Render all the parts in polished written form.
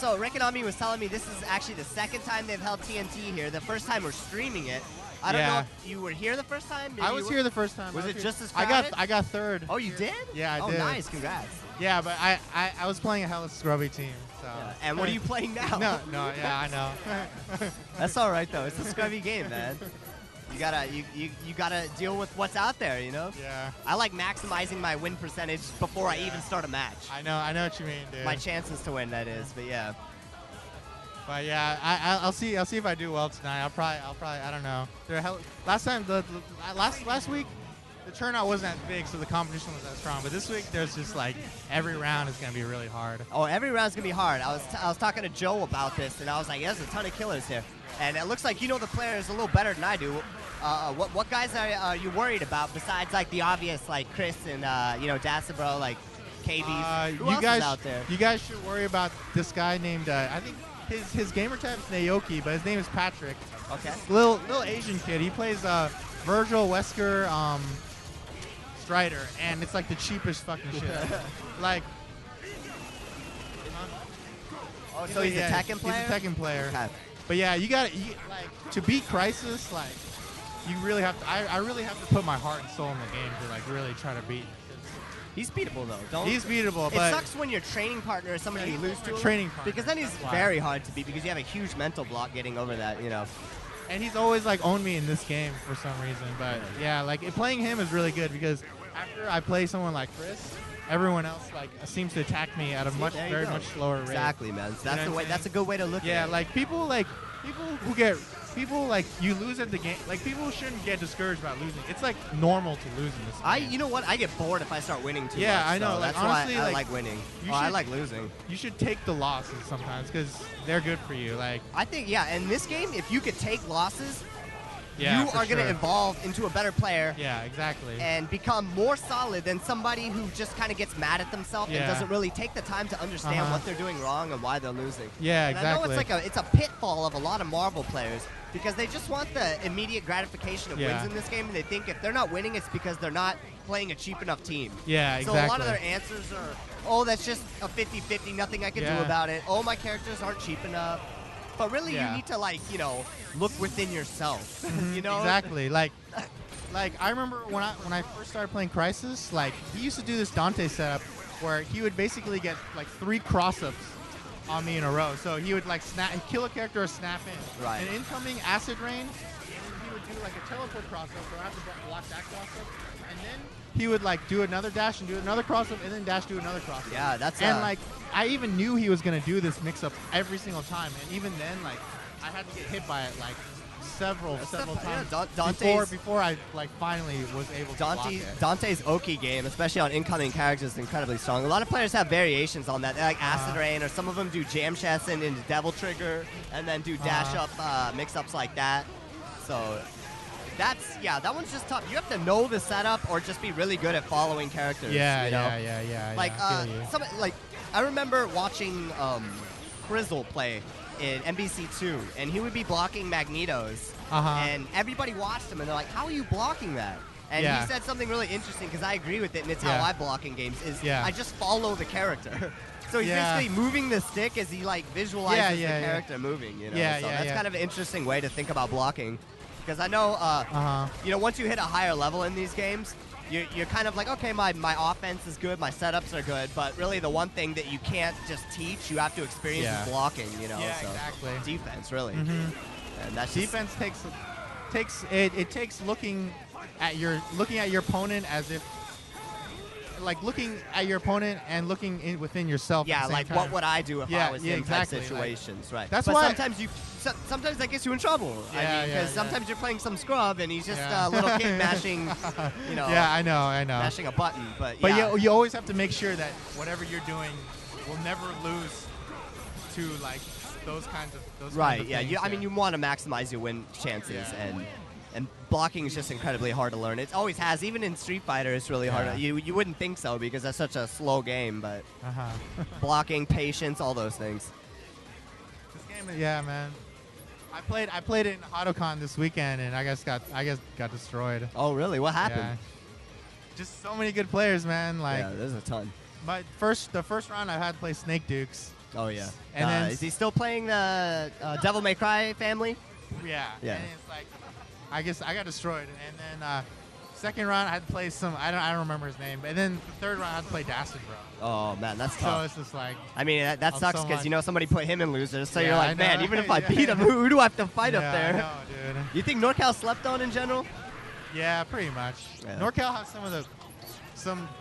so Rekonami was telling me this is actually the second time they've held TNT here. The first time we're streaming it. I don't know if you were here the first time. Maybe I was here the first time. Was it just as crowded? I got third. Oh, you did? Yeah, I did. Oh, nice. Congrats. Yeah, but I was playing a hella scrubby team. So. Yeah. And what are you playing now? No, yeah, I know. That's all right though. It's a scrubby game, man. You gotta deal with what's out there, you know? Yeah. I like maximizing my win percentage before I even start a match. I know what you mean, dude. My chances to win, that is, but yeah. But yeah, I'll see if I do well tonight. I'll probably I don't know. Last time last week the turnout wasn't as big, so the competition was that strong. But this week there's just like every round is gonna be really hard. Oh, every round's gonna be hard. I was talking to Joe about this, and I was like, yeah, there's a ton of killers here, and it looks like you know the players a little better than I do. What guys are you worried about besides like the obvious like Chris and you know Dacidbro, like KBs? Who else is out there? You guys should worry about this guy named I think. His gamer tag is Naoki, but his name is Patrick. Okay. Little Asian kid. He plays Virgil Wesker Strider, and it's like the cheapest fucking shit. Like. Oh, so he's a Tekken player. He's a Tekken player. Okay. But yeah, you got like to beat Crisis. Like, you really have to. I really have to put my heart and soul in the game to like really try to beat. He's beatable though. He's beatable, but it sucks when your training partner is somebody you lose to. Because then he's very hard to beat because you have a huge mental block getting over that, you know. And he's always like owned me in this game for some reason. But yeah, like playing him is really good because after I play someone like Chris, everyone else like seems to attack me at a very much slower rate. Exactly, man. So that's the way. That's a good way to look at it. Yeah, like people like you lose at the game. Like people shouldn't get discouraged about losing. It's like normal to lose in this game. You know what? I get bored if I start winning too much. Yeah, I know. So like, that's honestly, why I like winning. I like losing. You should take the losses sometimes because they're good for you. Like I think, yeah. In this game, if you could take losses, yeah, you are going to evolve into a better player. Yeah, exactly. And become more solid than somebody who just kind of gets mad at themselves and doesn't really take the time to understand what they're doing wrong and why they're losing. Yeah, and exactly. I know it's a pitfall of a lot of Marvel players because they just want the immediate gratification of wins in this game, and they think if they're not winning, it's because they're not playing a cheap enough team. Yeah, exactly. So a lot of their answers are, oh, that's just a 50-50, nothing I can do about it. Oh, my characters aren't cheap enough. But really, you need to, like, you know, look within yourself. You know, exactly. Like I remember when I first started playing Crisis, like he used to do this Dante setup where he would basically get like 3 cross-ups on me in a row. So he would like kill a character or snap in. Right. And incoming acid rain, he would do like a teleport cross-up, so I have to block that cross-up, and then he would like do another dash and do another cross-up, and then dash do another cross-up. Yeah, that's and like I even knew he was gonna do this mix-up every single time, and even then, like I had to get hit by it like several times before I like finally was able to block it. Dante's Oki game, especially on incoming characters, is incredibly strong. A lot of players have variations on that. They like Acid Rain, or some of them do Jam Chesson into Devil Trigger, and then do dash up mix-ups like that. So that one's just tough. You have to know the setup or just be really good at following characters. Yeah, you know? yeah. Like I remember watching Crizzle play in MVC3, and he would be blocking Magnetos, and everybody watched him, and they're like, "How are you blocking that?" And he said something really interesting, because I agree with it, and it's how I block in games. I just follow the character. So he's basically moving the stick as he like visualizes the character moving. You know, so that's kind of an interesting way to think about blocking. Because I know, you know, once you hit a higher level in these games, you're kind of like, okay, my offense is good, my setups are good, but really the one thing that you can't just teach, you have to experience is blocking, you know. Yeah, so exactly. Defense, really. And that's defense takes looking at your opponent as if, like looking at your opponent and looking within yourself. Yeah, at the same like time. what would I do if I was in exactly. type situations, right? That's but why sometimes that gets you in trouble. Because sometimes you're playing some scrub and he's just a little kid mashing, you know. Yeah, I know. Mashing a button, but you always have to make sure that whatever you're doing will never lose to like those kinds of things. I mean, you want to maximize your win chances, and blocking is just incredibly hard to learn. It always has. Even in Street Fighter, it's really hard. You wouldn't think so because that's such a slow game, but blocking, patience, all those things. This game, yeah, man. I played it in Hadoken this weekend, and I guess got destroyed. Oh, really? What happened? Yeah. Just so many good players, man. Like, yeah, there's a ton. The first round I had to play Snake Dukes. Oh yeah. And then is he still playing the Devil May Cry family? Yeah. Yeah. And it's like, I guess I got destroyed. And then second round I had to play some. I don't remember his name. And then the third round I had to play Dacidbro. Oh man, that's So tough. it's just like. I mean, that sucks so because you know somebody put him in losers. So Yeah, you're I like, man, know. even if I Yeah. beat him, who do I have to fight up there? I know, dude. You think NorCal slept on in general? Yeah, pretty much. Yeah. NorCal has some of the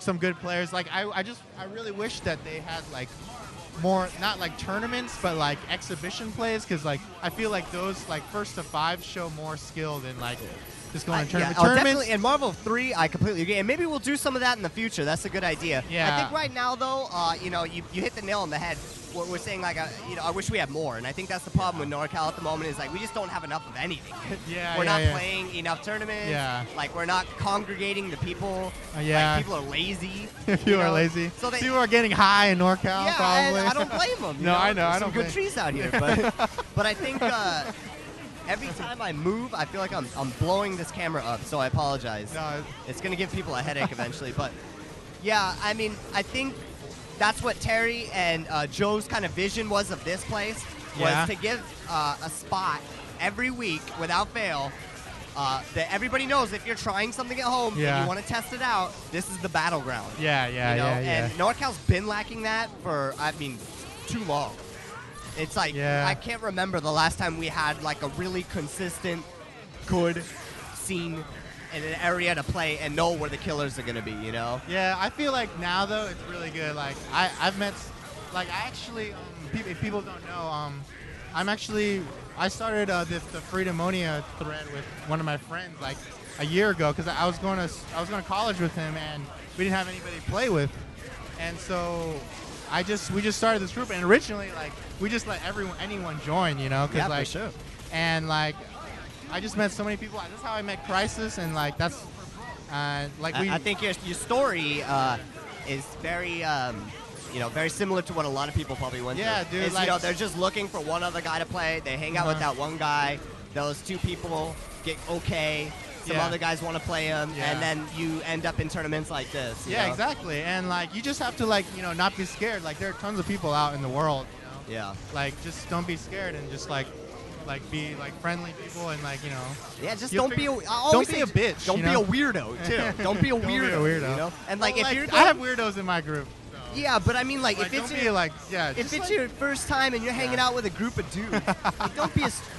some good players. Like I really wish that they had like more, not like tournaments, but like exhibition plays, because like I feel like those like first to 5 show more skill than like just going to tournament. Yeah, definitely. In Marvel 3, I completely agree. And maybe we'll do some of that in the future. That's a good idea. Yeah. I think right now, though, you know, you hit the nail on the head. We're saying, like, you know, I wish we had more. And I think that's the problem with NorCal at the moment is, like, we just don't have enough of anything. We're not playing enough tournaments. Yeah. Like, we're not congregating the people. Yeah. Like, people are lazy. People are lazy. So people are getting high in NorCal, yeah, probably. and I don't blame them. No, I know. There's I some don't good blame. trees out here. But I think every time I move, I feel like I'm blowing this camera up, so I apologize. No, it's going to give people a headache eventually. But, yeah, I mean, I think that's what Terry and Joe's kind of vision was of this place, was to give a spot every week without fail that everybody knows if you're trying something at home and you want to test it out, this is the battleground. Yeah. And NorCal's been lacking that for, I mean, too long. It's like, I can't remember the last time we had like a really consistent, good scene in an area to play and know where the killers are going to be, you know? Yeah, I feel like now, though, it's really good. Like, I've met, like, I actually, if people don't know, I started the Freedomonia thread with one of my friends, like, a year ago, because I was going to college with him, and we didn't have anybody to play with. And so we just started this group, and originally, like, we just let anyone join, you know? Yeah, like, for sure. And, like, I just met so many people. That's how I met Crisis, and like that's like we. I think your story is very you know, very similar to what a lot of people probably went through. Yeah, dude. Is, like, you know, they're just looking for one other guy to play. They hang out with that one guy. Those 2 people get okay. Some other guys want to play him, and then you end up in tournaments like this. You know? Exactly. And like you just have to, like, you know, not be scared. Like there are tons of people out in the world. You know? Yeah. Like just don't be scared and just like be like friendly people and like, you know. Yeah, just don't be a bitch. Don't be a weirdo too. Don't be a weirdo. You know. And like if you're I have weirdos in my group. So. Yeah, but I mean like if it's if it's your first time and you're hanging out with a group of dudes, like,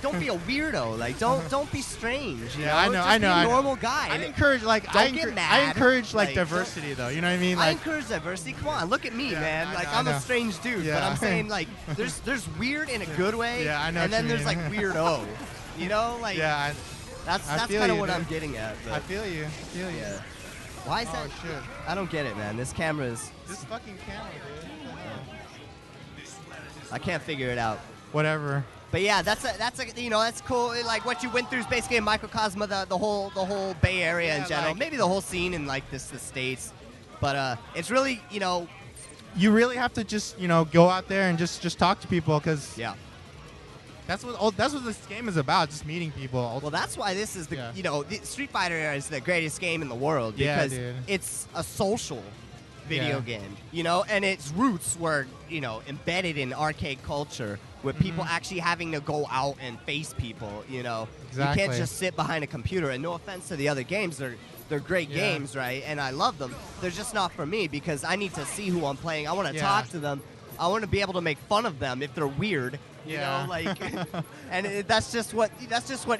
don't be a weirdo. Like don't be strange. You know? I know. Just I know. Be a I know. normal guy. I encourage get mad. I encourage like diversity though. You know what I mean? I Like encourage diversity. Come on, look at me, man. I Like know, I'm a strange dude, but I'm saying like there's weird in a good way. Yeah, I know. And then what there's you like mean. weirdo. You know, like that's kind of what I'm getting at. But I feel you. Yeah. Why is that? Shit. I don't get it, man. This camera is. This fucking camera, dude. I can't figure it out. Whatever. But yeah, that's you know, that's cool. Like what you went through is basically a microcosm of the whole Bay Area in general. Like, maybe the whole scene in like the States. But it's really, you know, you really have to just, you know, go out there and just talk to people, because that's what this game is about, just meeting people. Well, that's why this is the you know, Street Fighter is the greatest game in the world, because it's a social video game, you know, and its roots were, you know, embedded in arcade culture with people actually having to go out and face people, you know. Exactly. You can't just sit behind a computer, and no offense to the other games, they're great games, right? And I love them. They're just not for me, because I need to see who I'm playing. I want to talk to them. I want to be able to make fun of them if they're weird. You know, like, and that's just what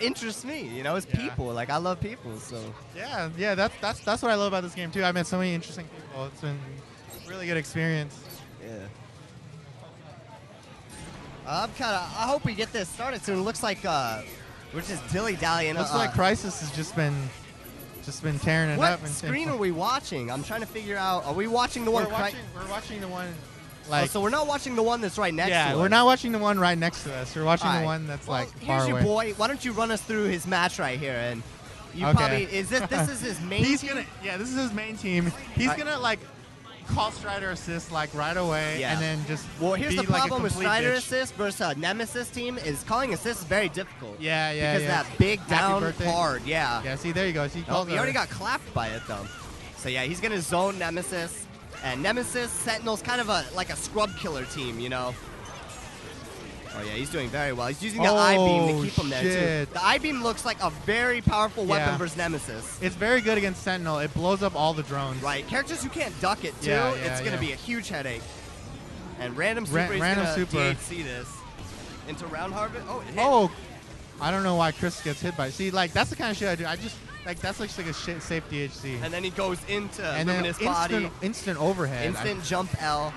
interests me. You know, is people. Like, I love people. So yeah, that's what I love about this game too. I met so many interesting people. It's been a really good experience. Yeah. I hope we get this started soon. It looks like we're just dilly-dallying. Looks like Crisis has just been tearing it up. What screen are we watching? I'm trying to figure out. Are we watching the one? We're watching the one. Like, so we're not watching the one that's right next to us. Yeah, we're not watching the one right next to us. We're watching the one that's like far away. Here's your boy. Why don't you run us through his match right here? And you probably this is his main team? This is his main team. He's gonna like call Strider assist like right away, and then just here's the like problem with Strider assist versus Nemesis team is calling assist is very difficult. Because that big down hard. Yeah, see, there you go. He already got clapped by it though. So yeah, he's gonna zone Nemesis. And Nemesis, Sentinel's kind of like a scrub killer team, you know. yeah, he's doing very well. He's using the I-beam to keep him there, too. The I-beam looks like a very powerful weapon versus Nemesis. It's very good against Sentinel. It blows up all the drones. Right. Characters who can't duck it, too, it's going to be a huge headache. And Random Super is going to DHC this into Round Harvest. Oh, it hit. Oh, I don't know why Chris gets hit by it. See, like, that's the kind of shit I do. I just, like, that's like a safe DHC. And then he goes into and Luminous Body. Instant overhead. Instant jump L.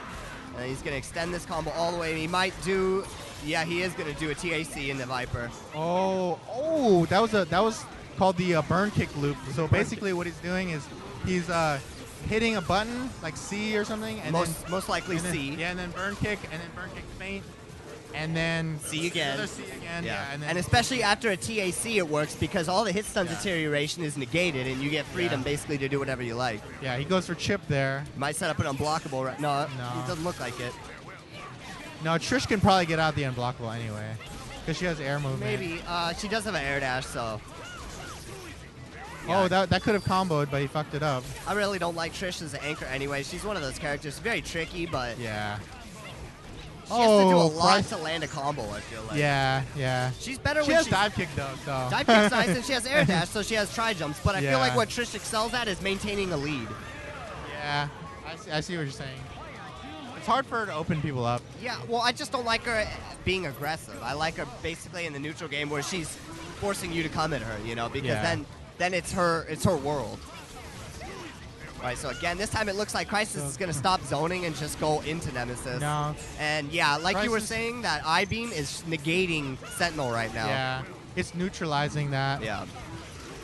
And he's going to extend this combo all the way. He might do, yeah, he is going to do a TAC in the Viper. Oh, that was called the burn kick loop. So basically what he's doing is he's hitting a button, like C or something. And most likely C. Yeah, and then burn kick, and then burn kick feint. And then C again. Another C again. Yeah. And especially after a TAC, it works because all the hit stun deterioration is negated, and you get freedom basically to do whatever you like. Yeah, he goes for chip there. Might set up an unblockable. Right? No, it doesn't look like it. No, Trish can probably get out the unblockable anyway, because she has air movement. Maybe. She does have an air dash, so. Yeah. Oh, that could have comboed, but he fucked it up. I really don't like Trish as an anchor anyway. She's one of those characters, very tricky, but. Yeah. She has to do a lot to land a combo, I feel like. Yeah. She's better when she has dive kick, though. So. Dive kick's nice, and she has air dash, so she has tri-jumps. But I feel like what Trish excels at is maintaining a lead. Yeah, I see what you're saying. It's hard for her to open people up. Yeah, well, I just don't like her being aggressive. I like her basically in the neutral game where she's forcing you to come at her, you know, because then it's her world. Right, so again, this time it looks like Crisis is going to stop zoning and just go into Nemesis. No. And yeah, like you were saying, that I-beam is negating Sentinel right now. Yeah, it's neutralizing that. Yeah.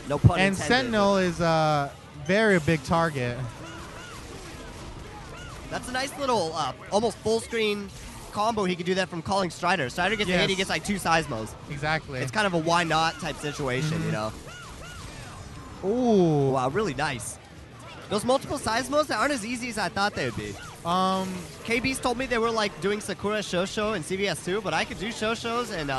No pun intended. And Sentinel is a very big target. That's a nice little, almost full screen combo. He could do that from calling Strider. Strider gets hit, he gets like 2 Seismos. Exactly. It's kind of a why not type situation, you know? Ooh. Wow, really nice. Those multiple Seismos aren't as easy as I thought they would be. KB's told me they were like doing Sakura Shosho and CVS2, but I could do Shoshos and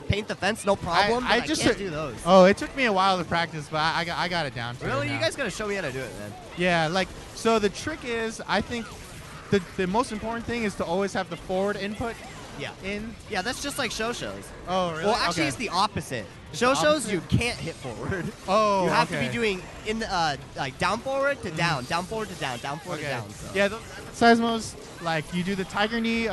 paint the fence, no problem. I just can't do those. Oh, it took me a while to practice, but I got it down. Really? You guys got to show me how to do it, man. Yeah, like, so the trick is, I think the most important thing is to always have the forward input in. Yeah, that's just like Shoshos. Oh, really? Well, actually, it's the opposite. Shoshos, you can't hit forward. Oh, you have to be doing in the like down forward to down, down forward to down, down forward to down. So. Yeah, those Seismos, like you do the Tiger Knee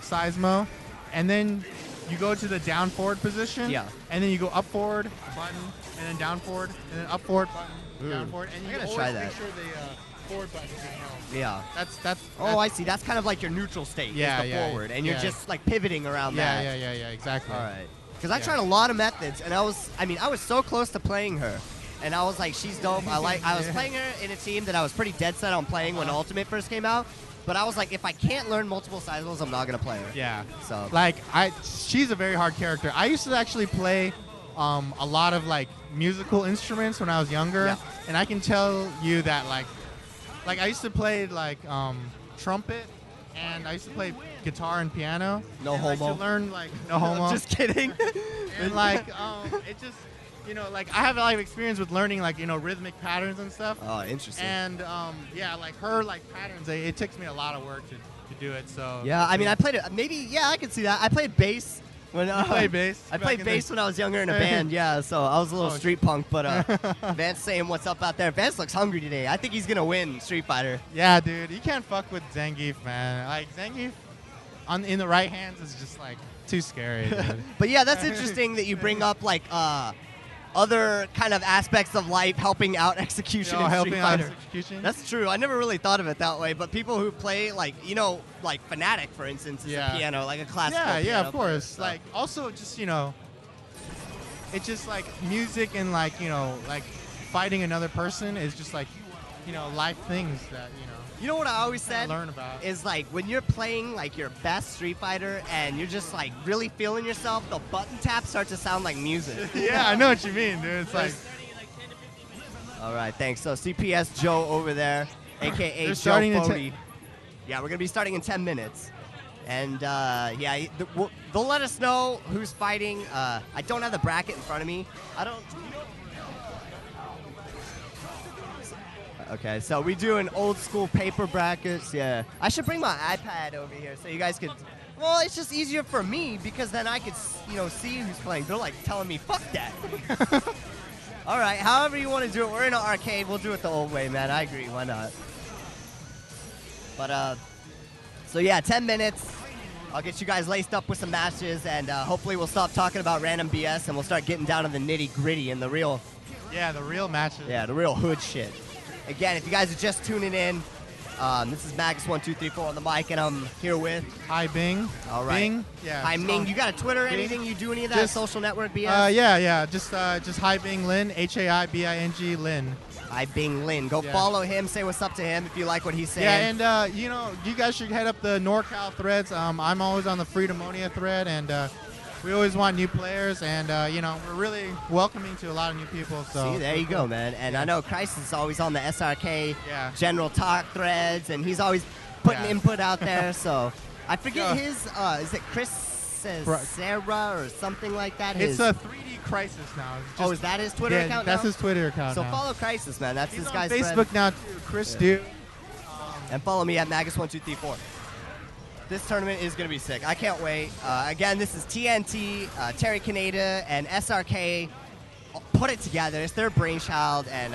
Seismo, and then you go to the down forward position. Yeah. And then you go up forward, button, and then down forward, and then up forward, button, down forward, and you always make sure the forward button is held. Yeah. That's. Oh, I see. That's kind of like your neutral state. Yeah, is the forward, and you're just like pivoting around that. Yeah, exactly. All right. Because I tried a lot of methods, and I was so close to playing her, and I was like, she's dope. I was playing her in a team that I was pretty dead set on playing when Ultimate first came out, but I was like, if I can't learn multiple Seismos, I'm not gonna play her. Yeah. So like she's a very hard character. I used to actually play a lot of like musical instruments when I was younger, and I can tell you that like I used to play like trumpet. And I used to play guitar and piano. No homo. To learn like no homo. Just kidding. And like it just like I have a lot of experience with learning like rhythmic patterns and stuff. Oh, interesting. And like her like patterns, it takes me a lot of work to do it. So yeah, I mean I played it. Maybe I could see that. I played bass. When, you played bass? I played bass when I was younger in a band, so I was a little street punk, but Vance saying what's up out there. Vance looks hungry today. I think he's going to win Street Fighter. Yeah, dude. You can't fuck with Zangief, man. Like, Zangief in the right hands is just, like, too scary, dude. But, yeah, that's interesting that you bring up, like, other kind of aspects of life helping out execution in Street Fighter. That's true. I never really thought of it that way, but people who play, like, like Fnatic, for instance, is a piano, like a classical piano. Yeah, of course. Like, also just, it's just, like, music and, like, like, fighting another person is just, like, life things that, You know what I always said? Learn about. Is like when you're playing like your best Street Fighter and you're just like really feeling yourself, the button taps start to sound like music. Yeah, I know what you mean, dude. It's like. All right, thanks. So CPS Joe over there, aka Joe Fody. Yeah, we're gonna be starting in 10 minutes, and they'll let us know who's fighting. I don't have the bracket in front of me. Okay, so we do an old school paper brackets. Yeah, I should bring my iPad over here so you guys could Well, it's just easier for me because then I could, see who's playing. They're like telling me, fuck that. All right, however you want to do it. We're in an arcade. We'll do it the old way, man. I agree. Why not? But, so yeah, 10 minutes. I'll get you guys laced up with some matches, and hopefully we'll stop talking about random BS and we'll start getting down to the nitty-gritty and the real... Yeah, the real matches. Yeah, the real hood shit. Again, if you guys are just tuning in, this is MAGUS1234 on the mic, and I'm here with... Hi, Bing. All right. Bing. Yeah. Hi, Ming. You got a Twitter or Bing. anything? You do any of that social network BS? Yeah. Just Hi, Bing Lin. HAIBING Lin. Hi, Bing Lin. Go follow him. Say what's up to him if you like what he's saying. Yeah, and, you guys should head up the NorCal threads. I'm always on the Freedomonia thread, and we always want new players, and, we're really welcoming to a lot of new people. So see, there you go, man. And I know Christ is always on the SRK general talk threads, and he's always putting input out there. So I forget his, is it Chris Sarah or something like that? It's a 3D Crisis now. Is that his Twitter account now? That's his Twitter account So now. follow Crisis, man. That's this guy's Facebook friend. now, too. Chris Dude. And follow me at MAGUS1234. This tournament is going to be sick. I can't wait. Again, this is TNT, Terry Kaneda, and SRK put it together. It's their brainchild, and,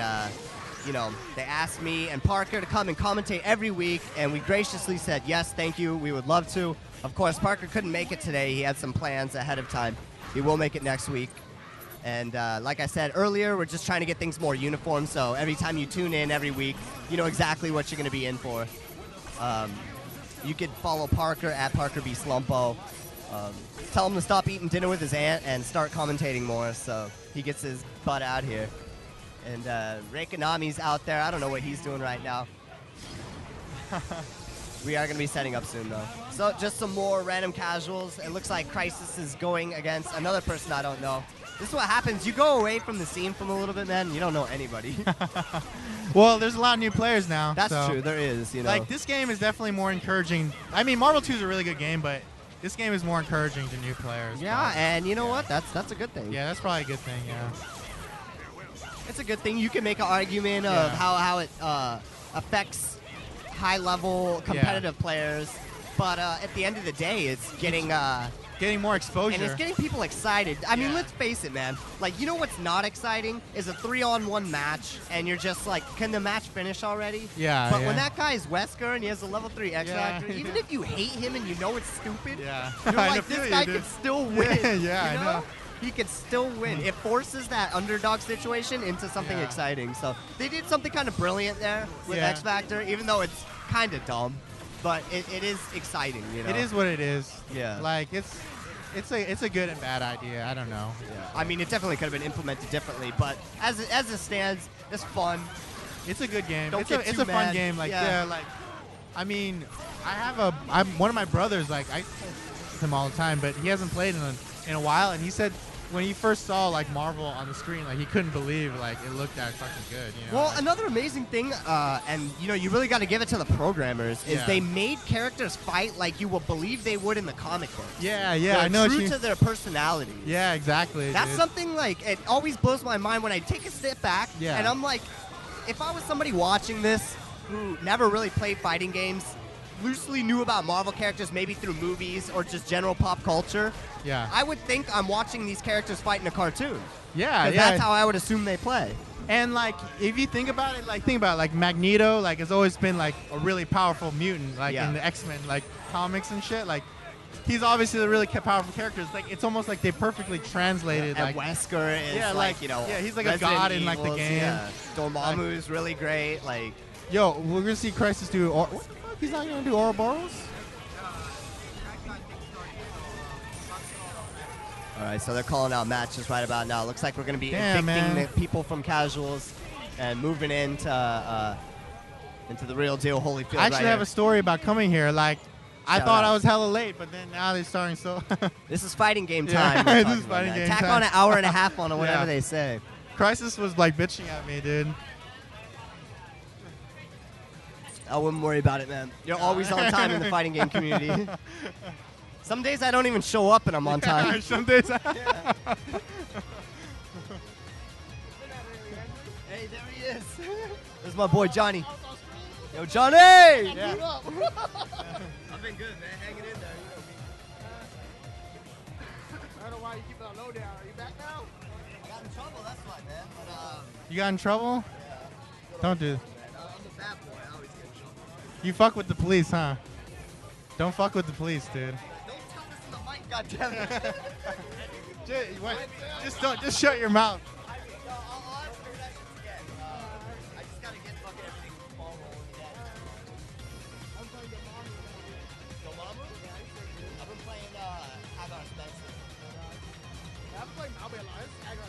they asked me and Parker to come and commentate every week, and we graciously said, yes, thank you. We would love to. Of course, Parker couldn't make it today. He had some plans ahead of time. He will make it next week. And like I said earlier, we're just trying to get things more uniform, so every time you tune in every week, you know exactly what you're going to be in for. You could follow Parker at ParkerB Slompo. Tell him to stop eating dinner with his aunt and start commentating more so he gets his butt out here. And Reikonami's out there. I don't know what he's doing right now. We are going to be setting up soon, though. So just some more random casuals. It looks like Crisis is going against another person I don't know. This is what happens. You go away from the scene for a little bit, man. You don't know anybody. Well, there's a lot of new players now. That's true. There is, Like, this game is definitely more encouraging. I mean, Marvel 2 is a really good game, but this game is more encouraging to new players. Yeah, and you know what? That's a good thing. Yeah, that's probably a good thing, yeah. It's a good thing. You can make an argument of how it affects high-level competitive players, but at the end of the day, it's getting more exposure. And it's getting people excited. I mean, let's face it, man. Like, you know what's not exciting is a 3-on-1 match, and you're just like, can the match finish already? Yeah. But when that guy is Wesker and he has a level 3 X Factor, even if you hate him and you know it's stupid, you're like, this guy could still win. I know. He could still win. It forces that underdog situation into something exciting. So they did something kind of brilliant there with X Factor, even though it's kind of dumb. But it is exciting, It is what it is. Yeah. Like, it's a good and bad idea. I don't know. Yeah. I mean, it definitely could have been implemented differently, but as it stands, it's fun. It's a good game. It's a fun game. Like, I mean, one of my brothers, like, I play with him all the time, but he hasn't played in a while, and he said when he first saw like Marvel on the screen, like he couldn't believe like it looked that fucking good. Well, another amazing thing, and you really got to give it to the programmers, is they made characters fight like you will believe they would in the comic books. Yeah, They're I know. True to their personality. Yeah, exactly. That's something like it always blows my mind when I take a step back, and I'm like, if I was somebody watching this who never really played fighting games, loosely knew about Marvel characters maybe through movies or just general pop culture, I would think I'm watching these characters fight in a cartoon. Yeah, that's how I would assume they play. And like, if you think about it, like Magneto, like has always been like a really powerful mutant, like in the X-Men like comics and shit. Like, he's obviously a really powerful character. It's like it's almost like they perfectly translated. And like Wesker is he's like a god in like the game. Yeah. Dormammu is really great. Like, yo, we're gonna see Crisis do. What the fuck? He's not gonna do Ouroboros? All right, so they're calling out matches right about now. Looks like we're going to be evicting the people from casuals and moving into the real deal Holyfield. I actually have a story about coming here. Like, I thought I was hella late, but then now they're starting so. This is fighting game time. This is fighting game time. Tack on an hour and a half on it, whatever they say. Crisis was like bitching at me, dude. I wouldn't worry about it, man. You're always on time in the fighting game community. Some days I don't even show up and I'm on time. Some days Hey, there he is. There's my boy Johnny. Yo, Johnny! Yeah. I've been good, man. Hanging in there. why you keep it on low down. Are you back now? I got in trouble, that's why, man. But, You got in trouble? yeah. Don't do. Man, I'm the bad boy. I always get in trouble. You fuck with the police, huh? Don't fuck with the police, dude. Don't tell this in the mic, goddammit. Just shut your mouth. I'll ask for sessions again. I just gotta get fucking everything ball rolling again. I'm playing your mom. Domamu? I've been playing Hagar Spencer. I've been playing Malbay Alliance. I got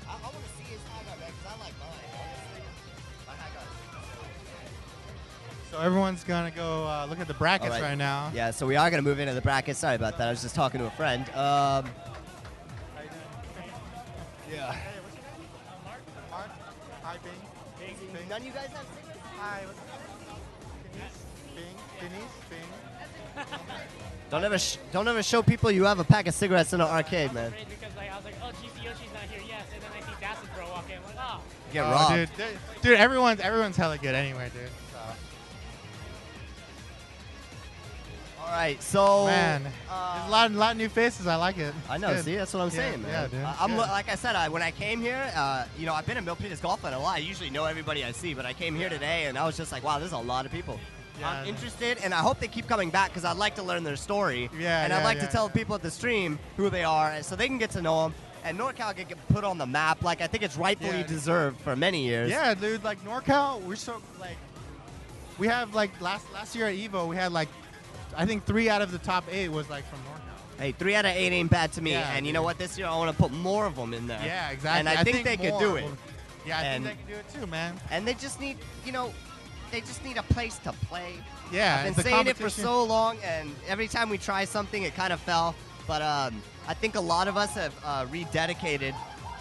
I want to see his Hagar, man, because I like mine, honestly. My Hagar. So everyone's gonna go look at the brackets All right now. Yeah, so we are going to move into the brackets. Sorry about that. I was just talking to a friend. Yeah. Hey, what's your name? Mark. Hi, Bing. Bing. None of you guys have cigarettes? Hi, what's your name? Denise. Bing. Don't ever show people you have a pack of cigarettes in an arcade, man. Because I was like, oh, GC Yoshi's not here, yes. And then I see Dacidbro walk in. I'm like, oh. Get robbed. Dude, everyone's hella good anyway, dude. So. All right, so Man, there's a lot of new faces. I like it. I know. Good. See, that's what I'm saying, man. Yeah, dude. I'm like I said, when I came here, you know, I've been in Milpitas Golfland a lot. I usually know everybody I see, but I came here today, and I was just like, wow, there's a lot of people. Yeah, I'm interested, and I hope they keep coming back because I'd like to learn their story. Yeah, and I'd like to tell people at the stream who they are, so they can get to know them. And NorCal can get put on the map, like I think it's rightfully deserved for many years. Yeah, dude. Like NorCal, we're so like, we have like last year at Evo, we had like, I think 3 out of the top 8 was like from NorCal. Hey, 3 out of 8 ain't bad to me. Yeah, and you dude. know what? This year I want to put more of them in there. Yeah, exactly. And I think they could more do of it. them- Yeah, I And- think they can do it too, man. And they just need, you know, they just need a place to play. Yeah, I've it's been a saying it for competition. so long, and every time we try something, it kind of fell. But I think a lot of us have rededicated.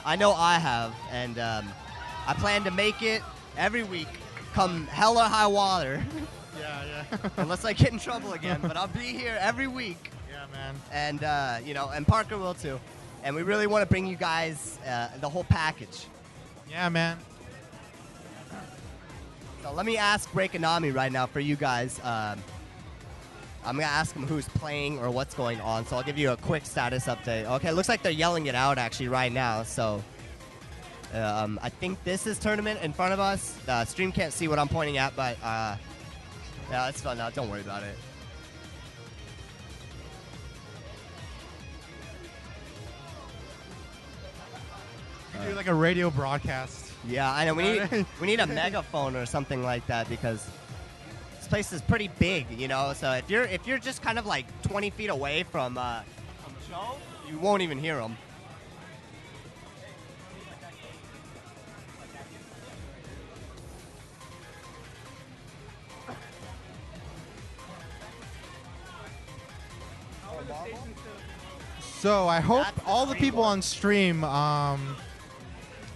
I know I have, and I plan to make it every week, come hell or high water, Yeah. unless I get in trouble again. But I'll be here every week, Yeah, man. and you know, and Parker will too. And we really want to bring you guys the whole package. Yeah, man. So let me ask Breakanami right now for you guys. I'm going to ask him who's playing or what's going on, so I'll give you a quick status update. Okay, looks like they're yelling it out actually right now, so I think this is tournament in front of us. The stream can't see what I'm pointing at, but yeah, it's fun now. Don't worry about it. We do like a radio broadcast. Yeah, I know. We need a megaphone or something like that because this place is pretty big, you know. So if you're just kind of like 20 feet away from Joe, you won't even hear him. So I hope That's the all the stream people board. on stream,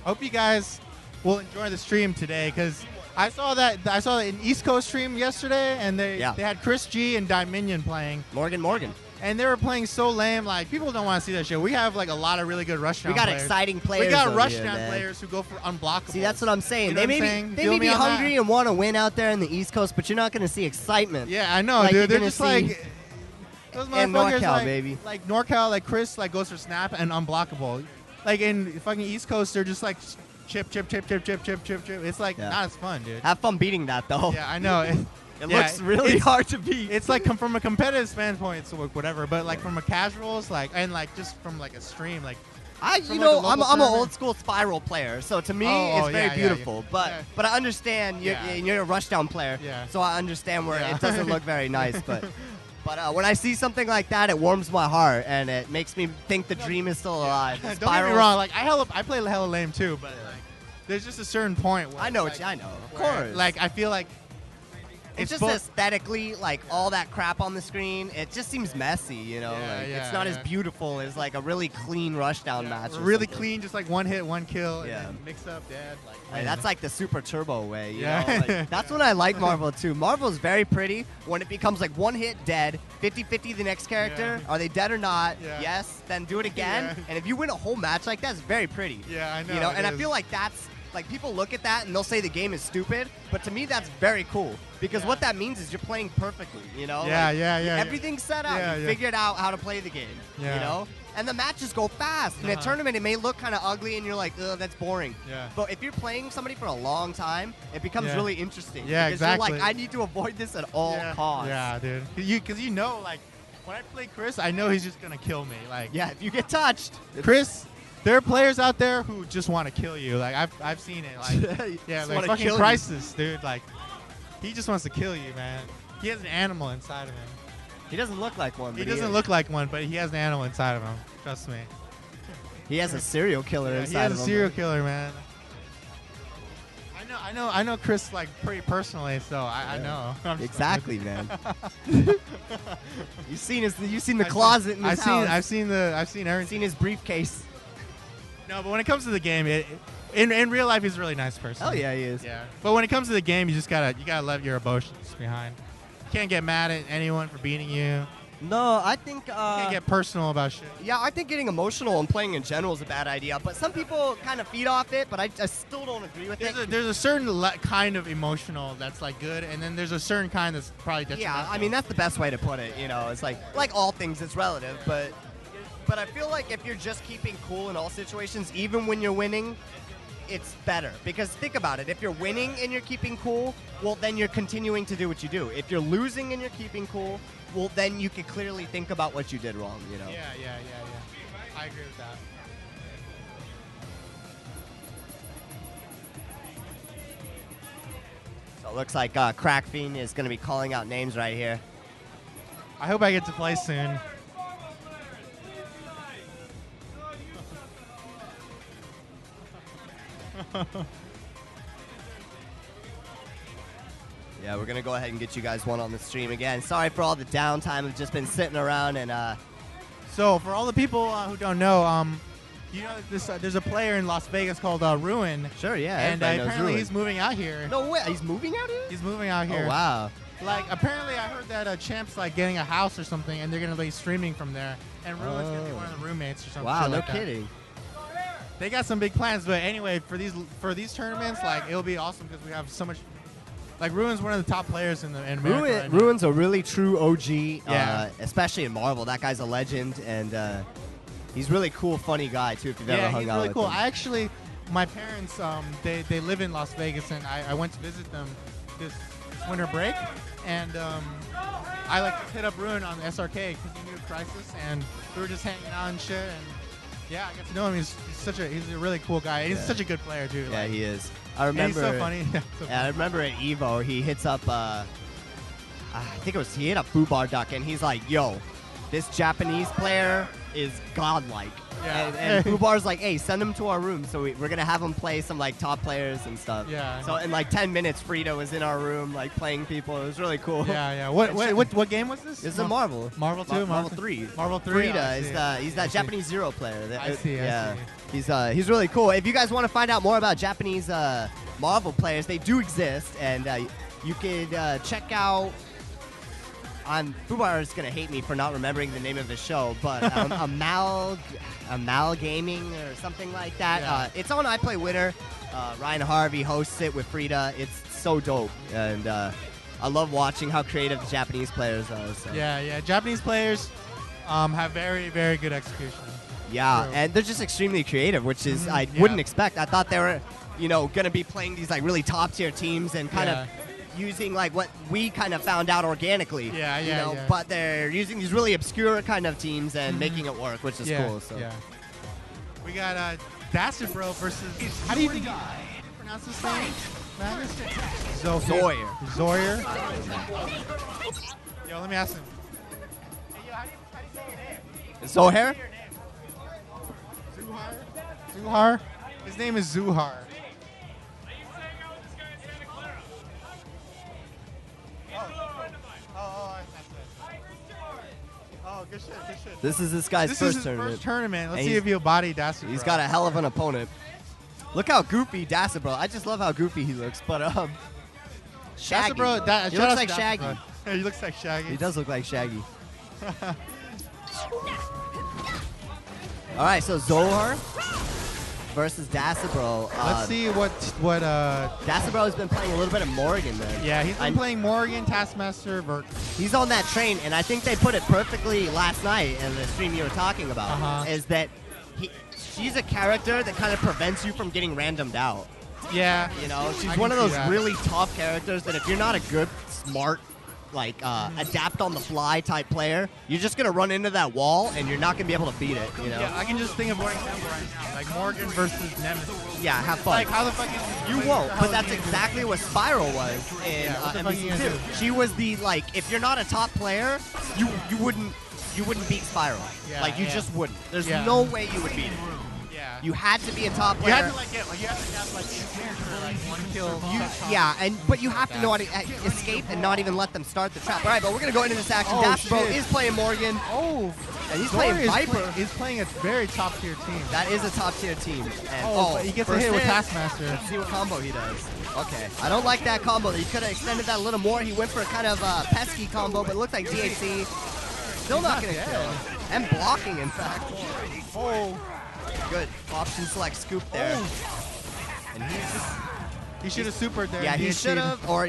hope you guys will enjoy the stream today because I saw that an East Coast stream yesterday and they had Chris G and Dominion playing. Morgan. And they were playing so lame. Like people don't want to see that shit. We have like a lot of really good rushdown. We got players. exciting players. We got over here, rushdown man. players who go for unblockable. See, that's what I'm saying. You know They what I'm may saying? be, they Feel may me be on that? hungry and want to win out there in the East Coast, but you're not going to see excitement. Yeah, I know, like dude. you're They're gonna just see like those in motherfuckers, NorCal, like, baby. Like NorCal, like Chris, like goes for snap and unblockable. Like in fucking East Coast, they're just like chip. It's like not as fun, dude. Have fun beating that though. Yeah, I know. It looks really hard to beat. It's like from a competitive standpoint, so whatever. But like from a casuals, like and like just from like a stream, like I'm an old school spiral player, so to me it's very beautiful. But I understand you're a rushdown player, so I understand where it doesn't look very nice. But when I see something like that, it warms my heart and it makes me think the dream is still alive. Don't get me wrong, like I play hella lame too, but like there's just a certain point where I know like, I know, of where, course. Like I feel like it's just aesthetically, like all that crap on the screen, it just seems messy, you know. It's not as beautiful as like a really clean rushdown match. or really something. clean, just like one hit, one kill, Yeah. and then mix up, dad. Like Hey, that's like the super turbo way, you Yeah. know? Like, that's when I like Marvel too. Marvel's very pretty when it becomes like one hit dead, 50-50 the next character. Are they dead or not? Yeah. Yes, then do it again. Yeah. And if you win a whole match like that, it's very pretty. Yeah, I know. You know, it and I is. feel like that's like people look at that and they'll say the game is stupid, but to me that's very cool because what that means is you're playing perfectly, you know? Yeah, like, yeah. Everything's set out. You figured out how to play the game, you know? And the matches go fast. In a tournament, it may look kind of ugly, and you're like, ugh, that's boring. Yeah. But if you're playing somebody for a long time, it becomes really interesting. Yeah, because exactly. you're like, I need to avoid this at all costs. Yeah, dude. Because you know, like, when I play Chris, I know he's just going to kill me. Like, yeah, if you get touched. Chris, there are players out there who just want to kill you. Like, I've seen it. Like, yeah, like fucking Crisis, dude. Like, he just wants to kill you, man. He has an animal inside of him. He doesn't look like one. He doesn't look like one, but he has an animal inside of him. Trust me. He has a serial killer inside of him. He has a serial killer, man. I know Chris like pretty personally, so I know. Exactly, man. You've seen the closet in his house. I've seen everything. Seen his briefcase. No, but when it comes to the game, in real life, he's a really nice person. Oh yeah, he is. Yeah. But when it comes to the game, you gotta let your emotions behind. You can't get mad at anyone for beating you. No, I think... you can't get personal about shit. Yeah, I think getting emotional and playing in general is a bad idea, but some people kind of feed off it, but I still don't agree with it. There's a certain kind of emotional that's, like, good, and then there's a certain kind that's probably detrimental. Yeah, I mean, that's the best way to put it, you know. It's like all things, it's relative, but I feel like if you're just keeping cool in all situations, even when you're winning, it's better. Because think about it, if you're winning and you're keeping cool, well, then you're continuing to do what you do. If you're losing and you're keeping cool, well, then you can clearly think about what you did wrong, you know? Yeah. I agree with that. So it looks like Crackfiend is going to be calling out names right here. I hope I get to play soon. Yeah, we're going to go ahead and get you guys one on the stream again. Sorry for all the downtime. I've just been sitting around and... So, for all the people who don't know, you know, there's a player in Las Vegas called Ruin. Sure, yeah. And apparently he's moving out here. No way. He's moving out here? He's moving out here. Oh, wow. Like, apparently I heard that Champ's, like, getting a house or something, and they're going to be streaming from there. And Ruin's going to be one of the roommates or something. Wow, no like kidding. They got some big plans, but anyway, for these tournaments, like, it'll be awesome because we have so much... Like, Ruin's one of the top players in America right now. Ruin's a really true OG, especially in Marvel. That guy's a legend, and he's really cool, funny guy, too, if you've ever hung out with him. Yeah, he's really cool. I actually, my parents, they live in Las Vegas, and I went to visit them this winter break, and I, like, hit up Ruin on SRK because he knew Crisis, and we were just hanging out and shit, and yeah, I got to know him. He's a really cool guy. He's such a good player, too. Yeah, like, he is. I remember. He's so funny. Yeah, I remember at Evo, he hits up. I think he hit up Fubar Duck, and he's like, "Yo, this Japanese player is godlike." Yeah. And Fubar's like, "Hey, send him to our room, so we're gonna have him play some like top players and stuff." Yeah. So in like 10 minutes, Frida was in our room like playing people. It was really cool. Yeah. What game was this? This is a Marvel. Marvel 2. Marvel 3. Marvel 3. Frida is he's that Japanese Zero player. I see. He's really cool. If you guys want to find out more about Japanese Marvel players, they do exist, and you could check out. Fubar is gonna hate me for not remembering the name of his show, but Amal Gaming or something like that. Yeah. It's on I Play Winner. Ryan Harvey hosts it with Frida. It's so dope, and I love watching how creative the Japanese players are. So. Yeah. Japanese players have very, very good execution. Yeah, True. and they're just extremely creative, which is I wouldn't expect. I thought they were, gonna be playing these like really top tier teams and kind of using like what we kind of found out organically. Yeah. But they're using these really obscure kind of teams and making it work, which is cool. So. Yeah. We got Dacidbro versus. How do you think you pronounce this name? Zoyer. Yo, let me ask him. Hey, yo, how do you say your name? Zoher? Zuhar? His name is Zuhar. Oh, good shit. This is this guy's first tournament. First tournament. Let's see if he'll body Dacidbro. He's got a hell of an opponent. Look how goofy Dacidbro. I just love how goofy he looks. But Shaggy. Dacidbro, he looks like Shaggy. He looks like Shaggy. He does look like Shaggy. All right, so Zohar versus Dacidbro. Let's see what Dacidbro has been playing a little bit of Morgan then. Yeah, he's been playing Morgan, Taskmaster, Vert. He's on that train, and I think they put it perfectly last night in the stream you were talking about, is that she's a character that kind of prevents you from getting randomed out. Yeah. You know, she's one of those really tough characters that if you're not a good, smart, like adapt on the fly type player, you're just gonna run into that wall and you're not gonna be able to beat it. You know? Yeah, I can just think of one example right now, like Morgan versus Nemesis. Yeah, have fun. Like how the fuck you won't, but that's exactly what Spiral was in MVC2. She was the like, if you're not a top player, you wouldn't beat Spiral. Yeah, like you just wouldn't. There's no way you would beat it. Yeah. You had to be a top player. You had to like you had to have like for like one kill. But you have to know how to escape and not even let them start the trap. All right, but we're gonna go into this action. Dacidbro is playing Morgan. Oh, and he's playing Viper. He's playing a very top tier team. That is a top tier team. And but he gets a hit with Taskmaster. Let's see what combo he does. Okay, I don't like that combo. He could have extended that a little more. He went for a kind of pesky combo, but it looks like DHC still not gonna kill. And blocking, in fact. Oh. Good. Option select scoop there. And he's just... He should have supered there. Yeah, he should have, or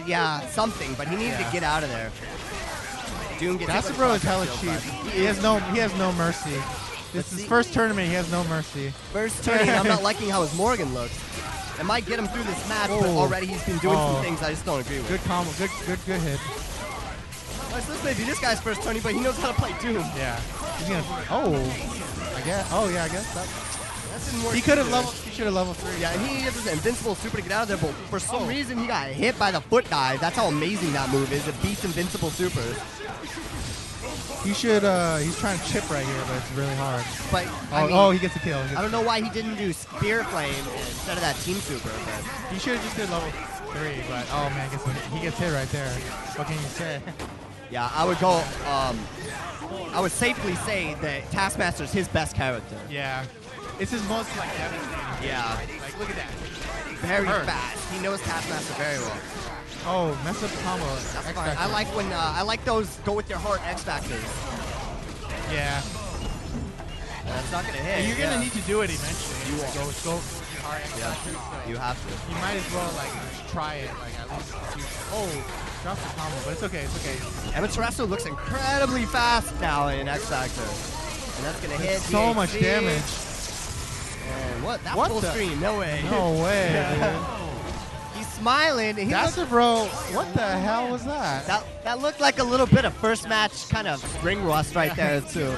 something, but he needed to get out of there. Doom gets Dacidbro is hella cheap. He has no mercy. This is his first tournament, he has no mercy. First tournament, I'm not liking how his Morgan looks. It might get him through this match, but already he's been doing some things I just don't agree with. Good combo, good hit. Well, this may be this guy's first tourney, but he knows how to play Doom. Yeah. He's gonna, I guess. Oh yeah, I guess that. Didn't work. He could have leveled. He should have leveled 3. Yeah, and he has this invincible super to get out of there, but for some reason he got hit by the foot dive. That's how amazing that move is. It beats invincible supers. He should. He's trying to chip right here, but it's really hard. But I mean, he gets a kill. I don't know why he didn't do Spear Flame instead of that Team Super. But he should have just did level 3. But oh man, he gets hit right there. What can you say? Yeah, I would go. I would safely say that Taskmaster's his best character. Yeah. It's his most like devastating. Yeah. Like look at that. Very fast. He knows Taskmaster very well. Oh, mess up combo. That's fine. I like when I like those go with your heart X factors. Yeah. That's not gonna hit. You're gonna need to do it eventually. You will. Go with your heart X factors. So you have to. You might as well like try it like at least. Drop the combo, but it's okay. It's okay. Amaterasu looks incredibly fast now in X Factor, and that's gonna hit. So much damage. And what? That's full screen. No way. No way, dude. He's smiling. Dacidbro, what the hell was that? That looked like a little bit of first match kind of ring rust right there too.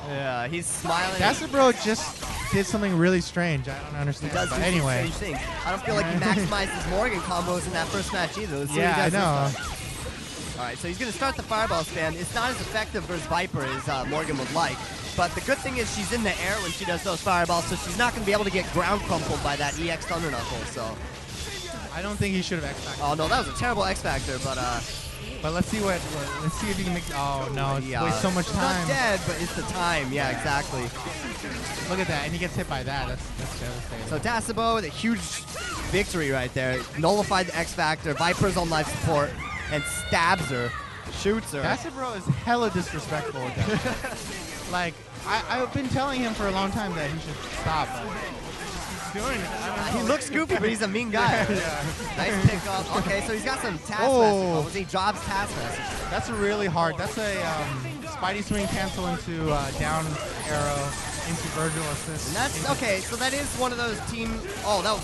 Yeah, he's smiling. Dacidbro just did something really strange. I don't understand. He does but anyway. strange things. I don't feel like he maximized his Morgan combos in that first match either. Let's see yeah, what he does I know. All right, so he's going to start the Fireball spam. It's not as effective versus Viper as Morgan would like. But the good thing is she's in the air when she does those Fireballs, so she's not going to be able to get ground crumpled by that EX Thunder Knuckle. So I don't think he should have X Factor. Oh, no, that was a terrible X Factor, but let's see let's see if he can make. Oh no, it's waste so much time. Not dead, but it's the time. Yeah, exactly. Look at that, and he gets hit by that. That's devastating. So Dacidbro with a huge victory right there. Nullified the X Factor. Viper's on life support and stabs her, shoots her. Dacidbro is hella disrespectful with that. Like I've been telling him for a long time that he should stop. He's doing it. He looks goofy, but he's a mean guy. Yeah. Nice pick up. Okay, so he's got some Taskmaster. Was he jobs Taskmaster? That's a really hard. That's a Spidey swing cancel into down arrow into Virgil assist. And that's okay. So that is one of those team. Oh, that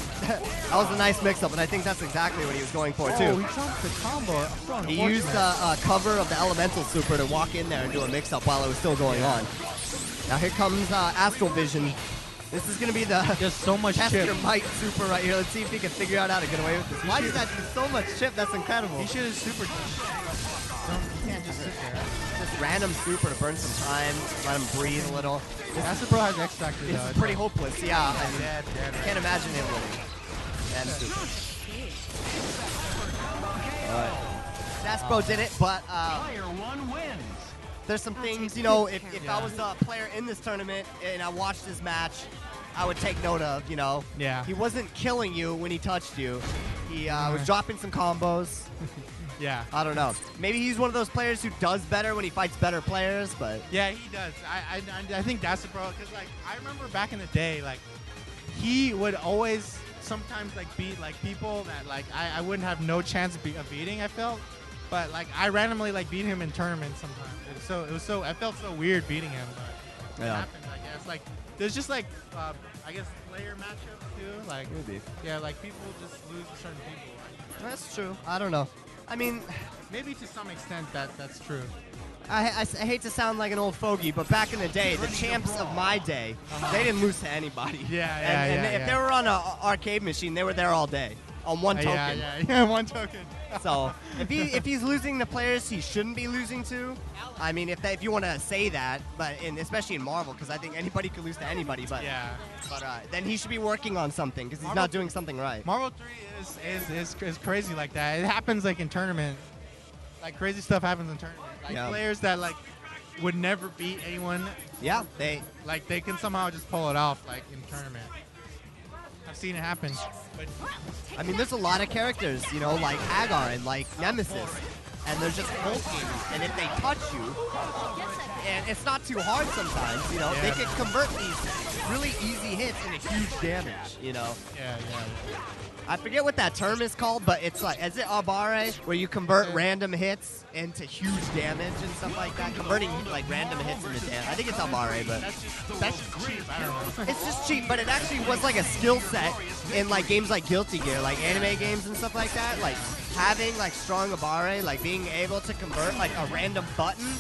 was a nice mix-up, and I think that's exactly what he was going for too. Oh, he jumped the combo. He used the cover of the Elemental Super to walk in there and do a mix-up while it was still going on. Now here comes Astral Vision. This is going to be the just so much test chip. your might super right here. Let's see if he can figure out how to get away with this. Why does that do so much chip? That's incredible. He should have super. You can't just sit there. Just random super to burn some time, let him breathe a little. Dacidbro has X Factor though. It's pretty hopeless. Yeah, I mean, dead. Can't imagine him winning. And super. Dacidbro did it, but there's some things, you know, if I was a player in this tournament and I watched this match, I would take note of, you know. Yeah. He wasn't killing you when he touched you. He was dropping some combos. Yeah. I don't know. Maybe he's one of those players who does better when he fights better players, but... Yeah, he does. I think Dacidbro, because, like, I remember back in the day, like, he would always sometimes like beat like people that like I wouldn't have no chance of beating. I felt, but like I randomly like beat him in tournaments sometimes. I felt so weird beating him. But it happened, I guess. Like there's just like I guess player matchups too. Like Maybe. yeah, like people just lose to certain people. That's true. I don't know. I mean, maybe to some extent that's true. I hate to sound like an old fogey, but back in the day, the champs of my day, they didn't lose to anybody. And if they were on an arcade machine, they were there all day on one token. Yeah, one token. So if he's losing the players he shouldn't be losing to, I mean, if you want to say that, but especially in Marvel, because I think anybody could lose to anybody, but then he should be working on something because he's not doing something right. Marvel 3 is crazy like that. It happens like in tournament. Like crazy stuff happens in tournament. Like players that like would never beat anyone. Yeah, they can somehow just pull it off like in tournament. I've seen it happen. But I mean, there's a lot of characters, you know, like Hagar and like Nemesis, and they're just hulking. And if they touch you, and it's not too hard sometimes, you know, they can convert these really easy hits into huge damage, you know. Yeah. I forget what that term is called, but it's like, is it Abare, where you convert random hits into huge damage and stuff like that? Converting like random hits into damage. I think it's Abare, but that's just cheap. I don't know. It's just cheap, but it actually was like a skill set in like games like Guilty Gear, like anime games and stuff like that. Like having like strong Abare, like being able to convert like a random button,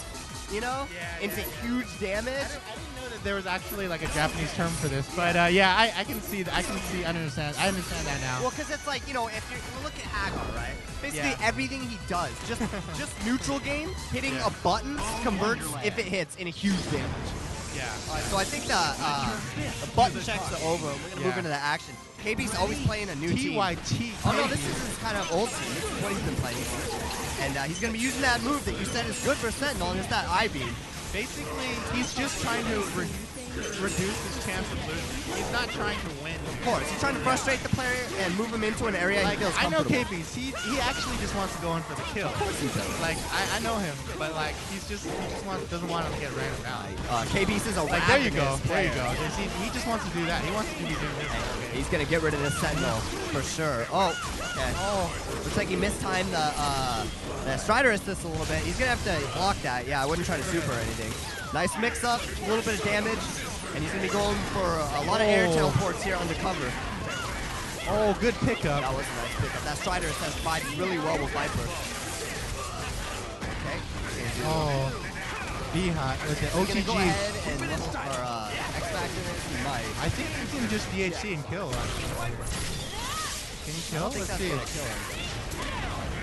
you know, into huge damage. I didn't know that there was actually like a Japanese term for this, but I can see. I understand that now. Well, because it's like, you know, if you look at Hagar, right? Basically everything he does, just neutral game, hitting a button converts if it hits in a huge damage. Yeah. So I think the button checks are over. We're gonna move into the action. KB's always playing a new team. TYT. Oh no, this is his kind of old team. This is what he's been playing. And he's gonna be using that move that you said is good for Sentinel, and it's that I-beam. Basically, he's just trying to reduce his chance of losing. He's not trying to win. Of course, he's trying to frustrate the player and move him into an area he feels comfortable. I know KB's. He actually just wants to go in for the kill. Of course he does. Like I know him, but like he just doesn't want to get random out. KB's is a like there you go. He just wants to do that. He wants to be doing this. He's gonna get rid of this Sentinel for sure. Oh, okay. Oh, looks like he mistimed the Strider assist a little bit. He's gonna have to block that. Yeah, I wouldn't try to super or anything. Nice mix-up, a little bit of damage, and he's gonna be going for a lot of air teleports here undercover. Oh, good pickup. That was a nice pickup. That Strider assist vibes really well with Viper. Okay. Oh, B-Hot with the OTG. Go ahead and level for X-Factor this? He might. I think he can just DHC and kill. Can he kill? Let's see.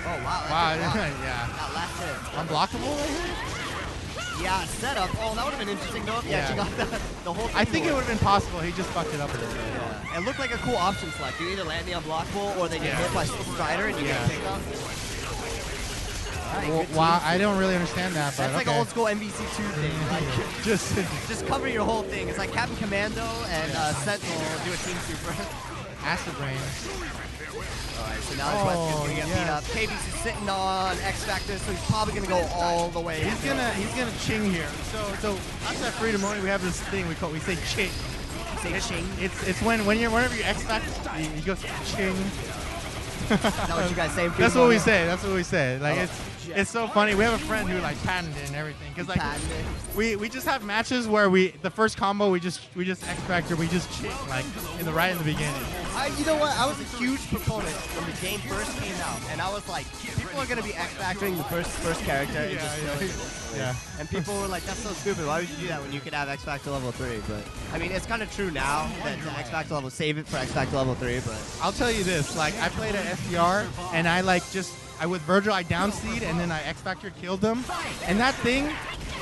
Oh, wow. Wow, yeah. That last hit. Unblockable right here? Yeah, setup. Oh, that would have been interesting though if he actually got the whole thing. I think it would have been possible. He just fucked it up a little bit. Yeah. It looked like a cool option select. You either land the unblockable or they get hit by Strider and you get picked up. Well, wow, I don't really understand that, but that's like an old school MVC3 thing. Like, just cover your whole thing. It's like Captain Commando and Sentinel do a team super. Acid Rain. Alright, so now his Wester's gonna get beat up. KB's is sitting on X Factor, so he's probably gonna go all the way. He's gonna ching here. So outside Freedom Only, we have this thing we say ching. Say ching. It's whenever you X Factor, you go ching. Is that what you guys say? That's what we say. That's what we say. Like it's so funny. We have a friend who like patented it and everything. Cause like we just have matches where the first combo we just X Factor, we just ching like in the beginning. You know what? I was a huge proponent when the game first came out, and I was like, people are gonna be X Factoring the first character and just killing it. And people were like, that's so stupid. Why would you do that when you could have X Factor level 3? But I mean, it's kind of true now that the X Factor level, save it for X Factor level 3. But I'll tell you this: like I played at SDR, and I with Virgil I downseed and then I X Factor killed them, and that thing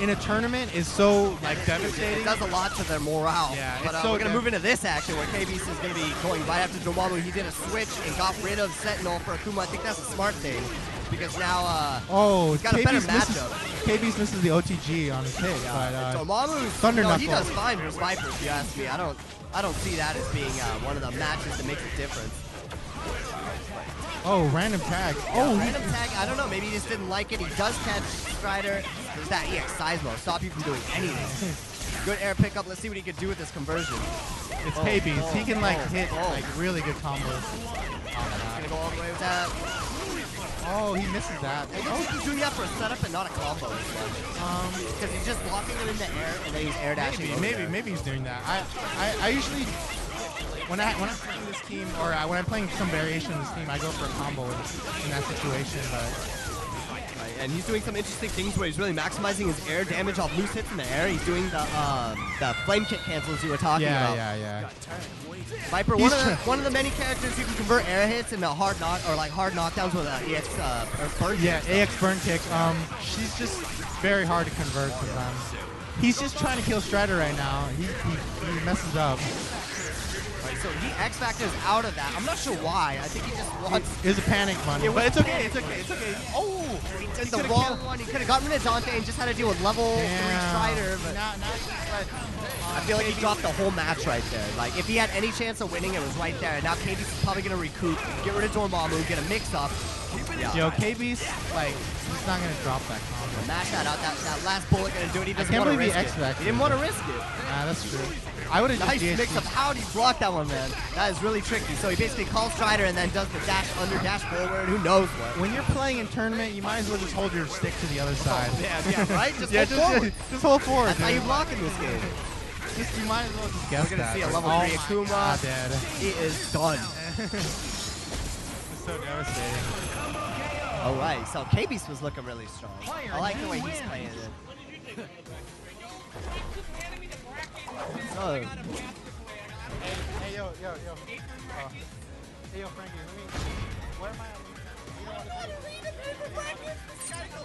in a tournament is so like devastating. It does a lot to their morale. Yeah, but we're gonna move into this action where KB's is gonna be going right after Dormammu. He did a switch and got rid of Sentinel for Akuma. I think that's a smart thing because now he's got a better matchup. KB's misses the OTG on his hit, but Dormammu's Thunder Knuckle. He does fine for Viper if you ask me. I don't see that as being one of the matches that makes a difference. Oh, random tag. Yeah, random tag. I don't know. Maybe he just didn't like it. He does catch Strider. There's that EX Seismo. Stop you from doing anything. Good air pickup. Let's see what he can do with this conversion. It's KBs. He can like hit like really good combos. Gonna go all the way with that. Oh, he misses that. It looks like he's doing that for a setup and not a combo as much. Because he's just blocking him in the air and then he's air dashing. Maybe he's doing that. I usually when I'm playing this team or when I'm playing some variation of this team, I go for a combo in that situation. But and he's doing some interesting things where he's really maximizing his air damage off loose hits in the air. He's doing the flame kick cancels you were talking about. Yeah. Viper, one of the many characters who can convert air hits into hard knockdowns with EX or burn kick. Yeah, AX burn kick. She's just very hard to convert sometimes. He's just trying to kill Strider right now. He messes up. Right, so he X Factors out of that. I'm not sure why. I think he just wants. It's a panic money, but it's okay. It's okay. Oh, he did the wrong one. He could have gotten rid of Dante and just had to deal with level 3 Strider. But I feel like he dropped the whole match right there. Like if he had any chance of winning, it was right there. And now KB's is probably gonna recoup, get rid of Dormammu, get a mix up. Yeah. Yo, KB's like he's not gonna drop that combo. Mash that out. That last bullet gonna do it. He doesn't want to risk it. He didn't want to risk it. Nah, that's true. I would have nice just mix up. How did he block that one, man? That is really tricky. So he basically calls Strider and then does the dash under, dash forward. Who knows what? When you're playing in tournament, you might as well just hold your stick to the other side. Yeah, right? Just hold forward. Just hold forward. That's how you block in this game. You might as well just guess. We're gonna see a level 3 Akuma. Dead. He is done. It's so devastating. All right, so KB's was looking really strong. I like the way he's playing it. So, hey, yo. Hey, yo, Frankie, where am I?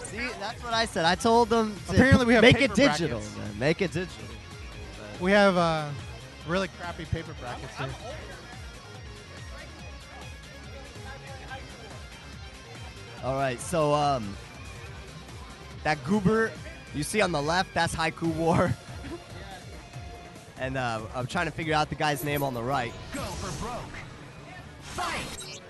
See, that's what I said. I told them to apparently we have make paper it digital, brackets. man. Make it digital. We have really crappy paper brackets here. All right, so that goober you see on the left, that's Haiku War. And I'm trying to figure out the guy's name on the right. Go for broke. Fight!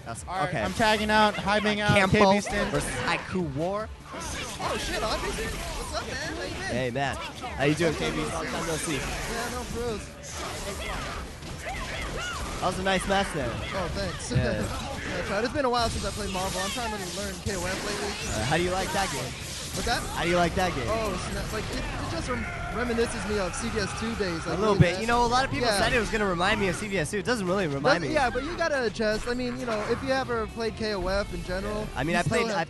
That's, All right, okay. I'm tagging out, hyping out, Campo KB Stin versus Haiku War. Oh shit, Andre. What's up, man? How you been? Hey, man. How you doing, KB? Long time no see. Yeah, no pros. That was a nice match there. Oh, thanks. Yeah. Yeah, I tried. It's been a while since I played Marvel. I'm trying to learn KOF lately. How do you like that game? What's that? How do you like that game? Oh, snap. Like it just reminisces me of CVS2 days. Like, a little really bit. bad. You know, a lot of people said it was going to remind me of CVS2. It doesn't really remind me. Yeah, but you gotta adjust. I mean, you know, if you ever played KOF in general. I mean, I played a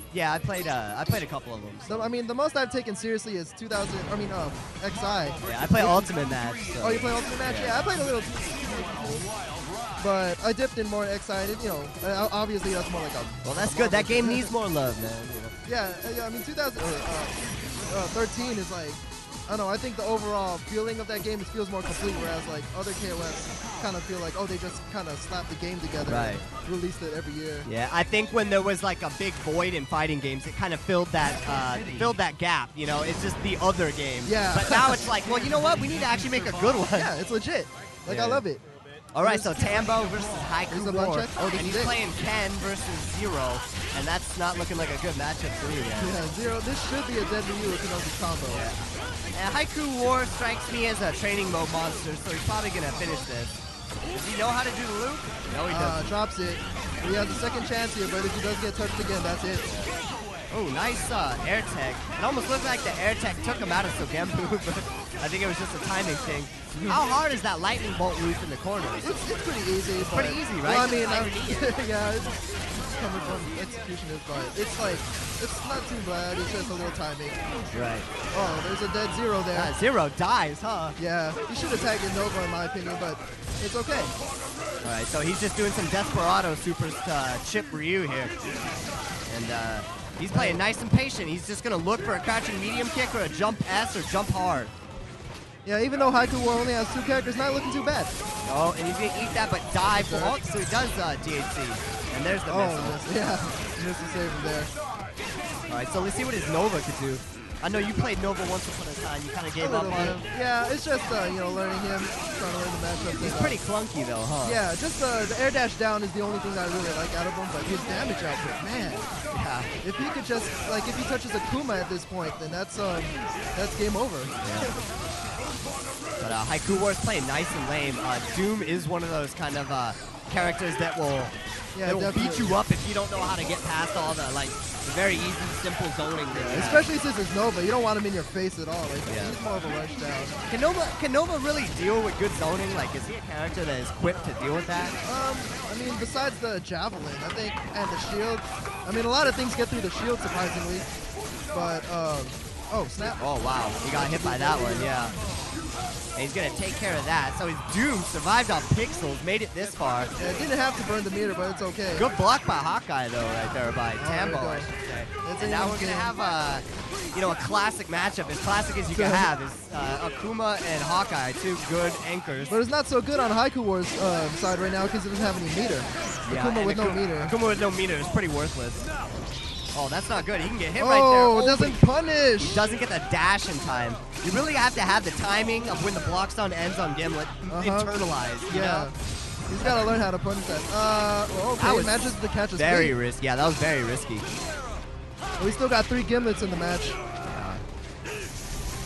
couple of them. So. I mean, the most I've taken seriously is XI. Yeah, I play Ultimate Match. So. Oh, you play Ultimate Match? Yeah, I played a little. But I dipped in more XI. You know, obviously that's more like a. Well, that's good. That game needs more love, man. You know? Yeah, I mean, 2013 is like, I don't know, I think the overall feeling of that game feels more complete, whereas like other KOFs kind of feel like, oh, they just kind of slapped the game together and released it every year. Yeah, I think when there was like a big void in fighting games, it kind of filled that gap, you know, it's just the other game. Yeah. But now it's like, well, you know what, we need to actually make a good one. Yeah, it's legit. Like, I love it. All right, so Tombo versus Haiku War, oh, and he's playing Ken versus Zero, and that's not looking like a good matchup for you guys. Yeah, Zero, this should be a deadly you if you know this combo. Yeah. And Haiku War strikes me as a training mode monster, so he's probably going to finish this. Does he know how to do the loop? No, he doesn't. Drops it. He has a second chance here, but if he does get touched again, that's it. Oh, nice air tech. It almost looked like the air tech took him out of Sogembu, but I think it was just a timing thing. How hard is that lightning bolt loop in the corner? It's pretty easy. It's pretty easy, right? Well, I mean, yeah, it's coming from executionist, but it's like, it's not too bad. It's just a little timing. Right. Oh, there's a dead Zero there. Zero dies, huh? Yeah, he should have tagged it Nova in my opinion, but it's okay. All right, so he's just doing some Desperado supers to chip Ryu here. And he's playing nice and patient. He's just going to look for a crouching medium kick or a jump S or jump hard. Yeah, even though Haiku War only has 2 characters, not looking too bad. Oh, and he's going to eat that, but dive. Oh, so he does DHC. And there's the missile. Yeah, missed the save him there. All right, so let's see what his Nova could do. I know you played Nova once upon a time. You kind of gave up on him. Yeah, it's just you know, learning him, trying to learn the matchup. He's pretty clunky though, huh? Yeah, just the air dash down is the only thing that I really like out of him. But his damage output, man. Yeah. If he could just if he touches Akuma at this point, then that's game over. Yeah. But Haiku War's playing nice and lame. Doom is one of those kind of characters that will beat you up if you don't know how to get past all the very easy, simple zoning. Especially since it's Nova, you don't want him in your face at all. He's more of a rush down. Can Nova really deal with good zoning? Like, is he a character that is equipped to deal with that? I mean, besides the javelin, I think, and the shield. I mean, a lot of things get through the shield surprisingly. But oh snap! Oh wow, he got hit by that one. Yeah. And he's going to take care of that. So his Doom survived off pixels, made it this far. Yeah, didn't have to burn the meter, but it's okay. Good block by Hawkeye, though, right there by Tombo, I should say. And now we're going to have a classic matchup, as classic as you can have, is Akuma and Hawkeye, two good anchors. But it's not so good on Haiku War's side right now because it doesn't have any meter. Akuma with no meter. Akuma with no meter is pretty worthless. Oh, that's not good. He can get hit right there. Oh, doesn't punish. He doesn't get the dash in time. You really have to have the timing of when the block stun ends on Gimlet internalized. You know? He's got to learn how to punish that. Okay, matches the catch is very risky. Yeah, that was very risky. Well, we still got 3 Gimlets in the match.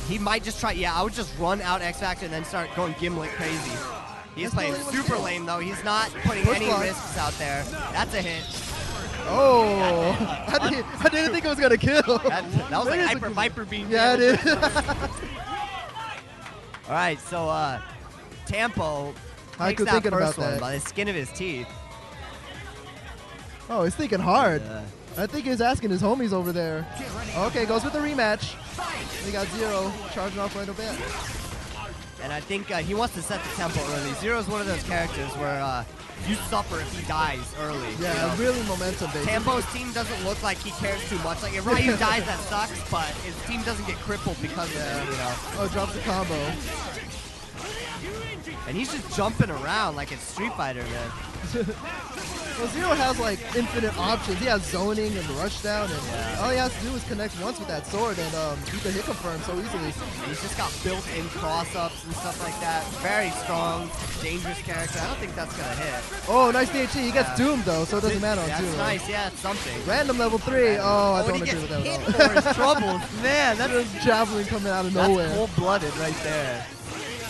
He might just try. Yeah, I would just run out X Factor and then start going Gimlet crazy. He's playing super lame, though. He's not putting any risks out there. That's a hit. Oh, I didn't think it was going to kill. That was like Hyper Viper beam. Yeah, it is. All right, so Tampo takes that first one by the skin of his teeth. Oh, he's thinking hard. I think he's asking his homies over there. Okay, goes with the rematch. We got Zero charging off right away. And I think he wants to set the tempo early. Zero's one of those characters where you suffer if he dies early. Yeah, you know? Really momentum-based. Tampo's team doesn't look like he cares too much. Like, if Ryu dies, that sucks, but his team doesn't get crippled because of it, you know? Oh, drops the combo. And he's just jumping around like it's Street Fighter, man. Well, Zero has like infinite options. He has zoning and rushdown, and all he has to do is connect once with that sword, and he can hit confirm so easily. And he's just got built-in cross-ups and stuff like that. Very strong, dangerous character. I don't think that's gonna hit. Oh, nice DHC. He gets doomed though, so it doesn't matter on That's 2. nice. Yeah, it's something. Random level 3. Oh, I don't agree with that at all. For his troubles, man. That's javelin coming out of nowhere. That's cold-blooded right there.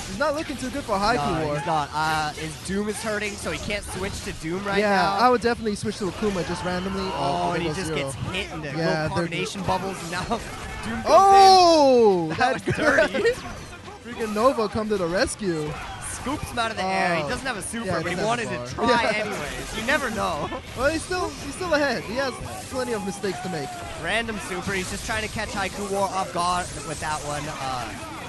He's not looking too good for Haiku War. He's not. His Doom is hurting, so he can't switch to Doom right now. Yeah, I would definitely switch to Akuma just randomly. Oh, and he just gets hit in the little combination bubbles, and now Doom comes in. That was dirty. Freaking Nova come to the rescue. Scoops him out of the air. He doesn't have a super, but he wanted to try anyways. You never know. Well, he's still ahead. He has plenty of mistakes to make. Random super. He's just trying to catch Haiku War off guard with that one.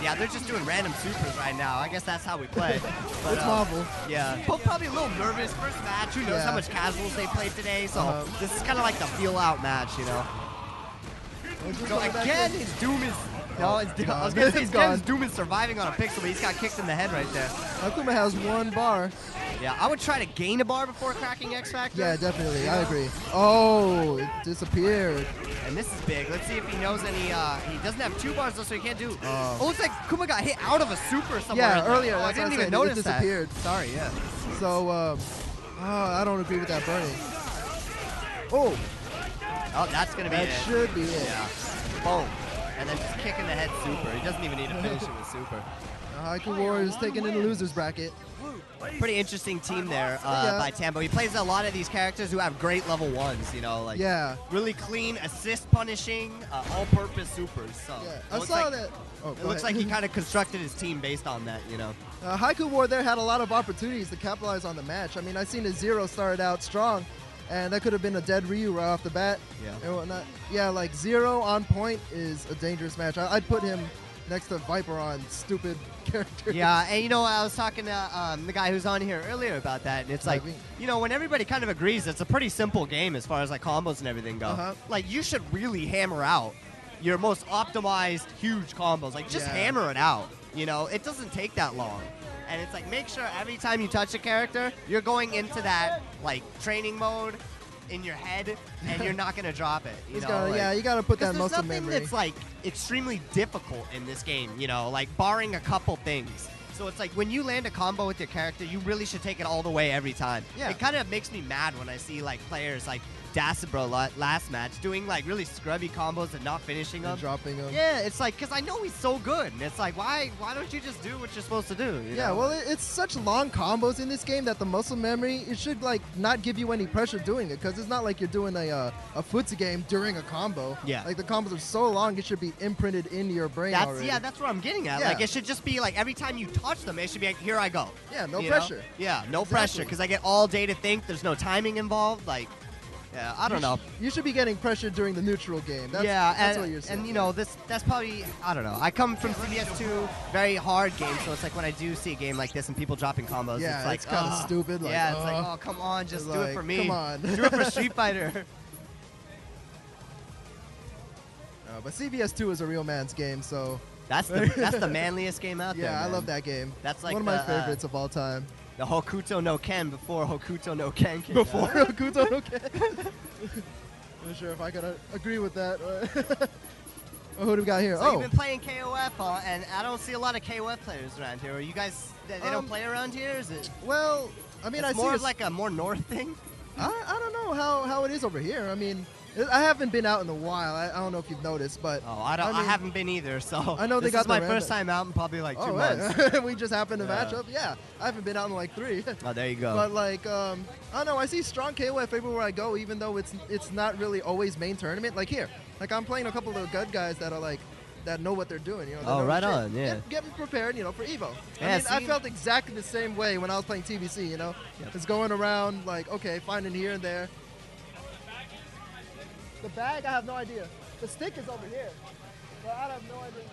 Yeah, they're just doing random supers right now. I guess that's how we play. But, it's Marvel. Yeah. Both probably a little nervous. First match. Who knows how much casuals they played today? So this is kind of like the feel-out match, you know. So again, his Doom is... No, I was going to say his Doom is surviving on a pixel, but he's got kicked in the head right there. Akuma has 1 bar. Yeah, I would try to gain a bar before cracking X Factor. Yeah, definitely. I agree. Oh, it disappeared. And this is big. Let's see if he knows any... he doesn't have 2 bars, though, so he can't do... Oh, looks like Kuma got hit out of a super somewhere. Yeah, earlier. I didn't even notice it disappeared. That. Sorry, yeah. So, I don't agree with that burning. Oh. Oh, that's going to be it. That should be it. Yeah. Boom. And then just kicking the head super. He doesn't even need to finish it with super. Haiku War is taken in the loser's bracket. Pretty interesting team there by Tambo. He plays a lot of these characters who have great level 1s, you know, like really clean assist punishing, all-purpose supers. So I saw that. Oh, it looks like he kind of constructed his team based on that, you know. Haiku War there had a lot of opportunities to capitalize on the match. I mean, I seen his Zero started out strong, and that could have been a dead Ryu right off the bat. Yeah. And whatnot. Yeah, like Zero on point is a dangerous match. I'd put him next to Viper on stupid characters. Yeah, and you know, I was talking to the guy who's on here earlier about that, and it's like, you know, when everybody kind of agrees, it's a pretty simple game as far as like combos and everything go. Like, you should really hammer out your most optimized huge combos. Like, just hammer it out. You know, it doesn't take that long. And it's like, make sure every time you touch a character, you're going into that, like, training mode, in your head, and you're not gonna drop it. You know, gotta, yeah, you gotta put that muscle there's nothing memory. that's like extremely difficult in this game. You know, like barring a couple things. So it's like when you land a combo with your character, you really should take it all the way every time. Yeah. It kind of makes me mad when I see like players like Dacidbro last match doing like really scrubby combos and not finishing them. And dropping them. Yeah, it's like, because I know he's so good. And it's like, why don't you just do what you're supposed to do? You know? Well, it's such long combos in this game that the muscle memory, it should like not give you any pressure doing it, because it's not like you're doing a footsie game during a combo. Yeah. Like the combos are so long, it should be imprinted in your brain already. Yeah, that's what I'm getting at. Yeah. Like, it should just be like every time you touch them, it should be like, here I go. Yeah, no You pressure. know? Yeah, no Exactly. pressure, because I get all day to think. There's no timing involved. Like, yeah, I don't know. You should be getting pressure during the neutral game. That's, Yeah, that's and, what you're saying. and you know, that's probably, I don't know. I come from CBS2, very hard game, so it's like when I do see a game like this and people dropping combos, yeah, it's like, it's kind of stupid. Like, yeah, it's like, oh, come on, just do it for me. Come on. Do it for Street Fighter. But CBS2 is a real man's game, so That's the manliest game out there. yeah, I man. love that game. That's like one of my favorites of all time. The Hokuto no Ken before Hokuto no Ken came Before out. Hokuto no Ken. Not sure if I gotta agree with that. Oh, who do we got here? So you've been playing KOF, huh? And I don't see a lot of KOF players around here. Are you guys? They don't play around here? Is it? Well, I mean, It's I more see of like a more north thing. I don't know how it is over here. I mean, I haven't been out in a while. I don't know if you've noticed, but Oh, I mean, haven't been either. So I know they this got is my the first random- time out in probably like 2 oh, months. right. We just happened to Yeah. match up. Yeah, I haven't been out in like 3. Oh, there you go. But like, I don't know. I see strong KOF everywhere I go, even though it's not really always main tournament. Like here, like I'm playing a couple of good guys that are like that know what they're doing. You know. Oh, know right shit. on, yeah. Get me prepared, you know, for Evo. Yeah, I see- felt exactly the same way when I was playing TBC. You know, Yep. just going around like, okay, finding here and there. The bag, I have no idea. The stick is over here, but I have no idea.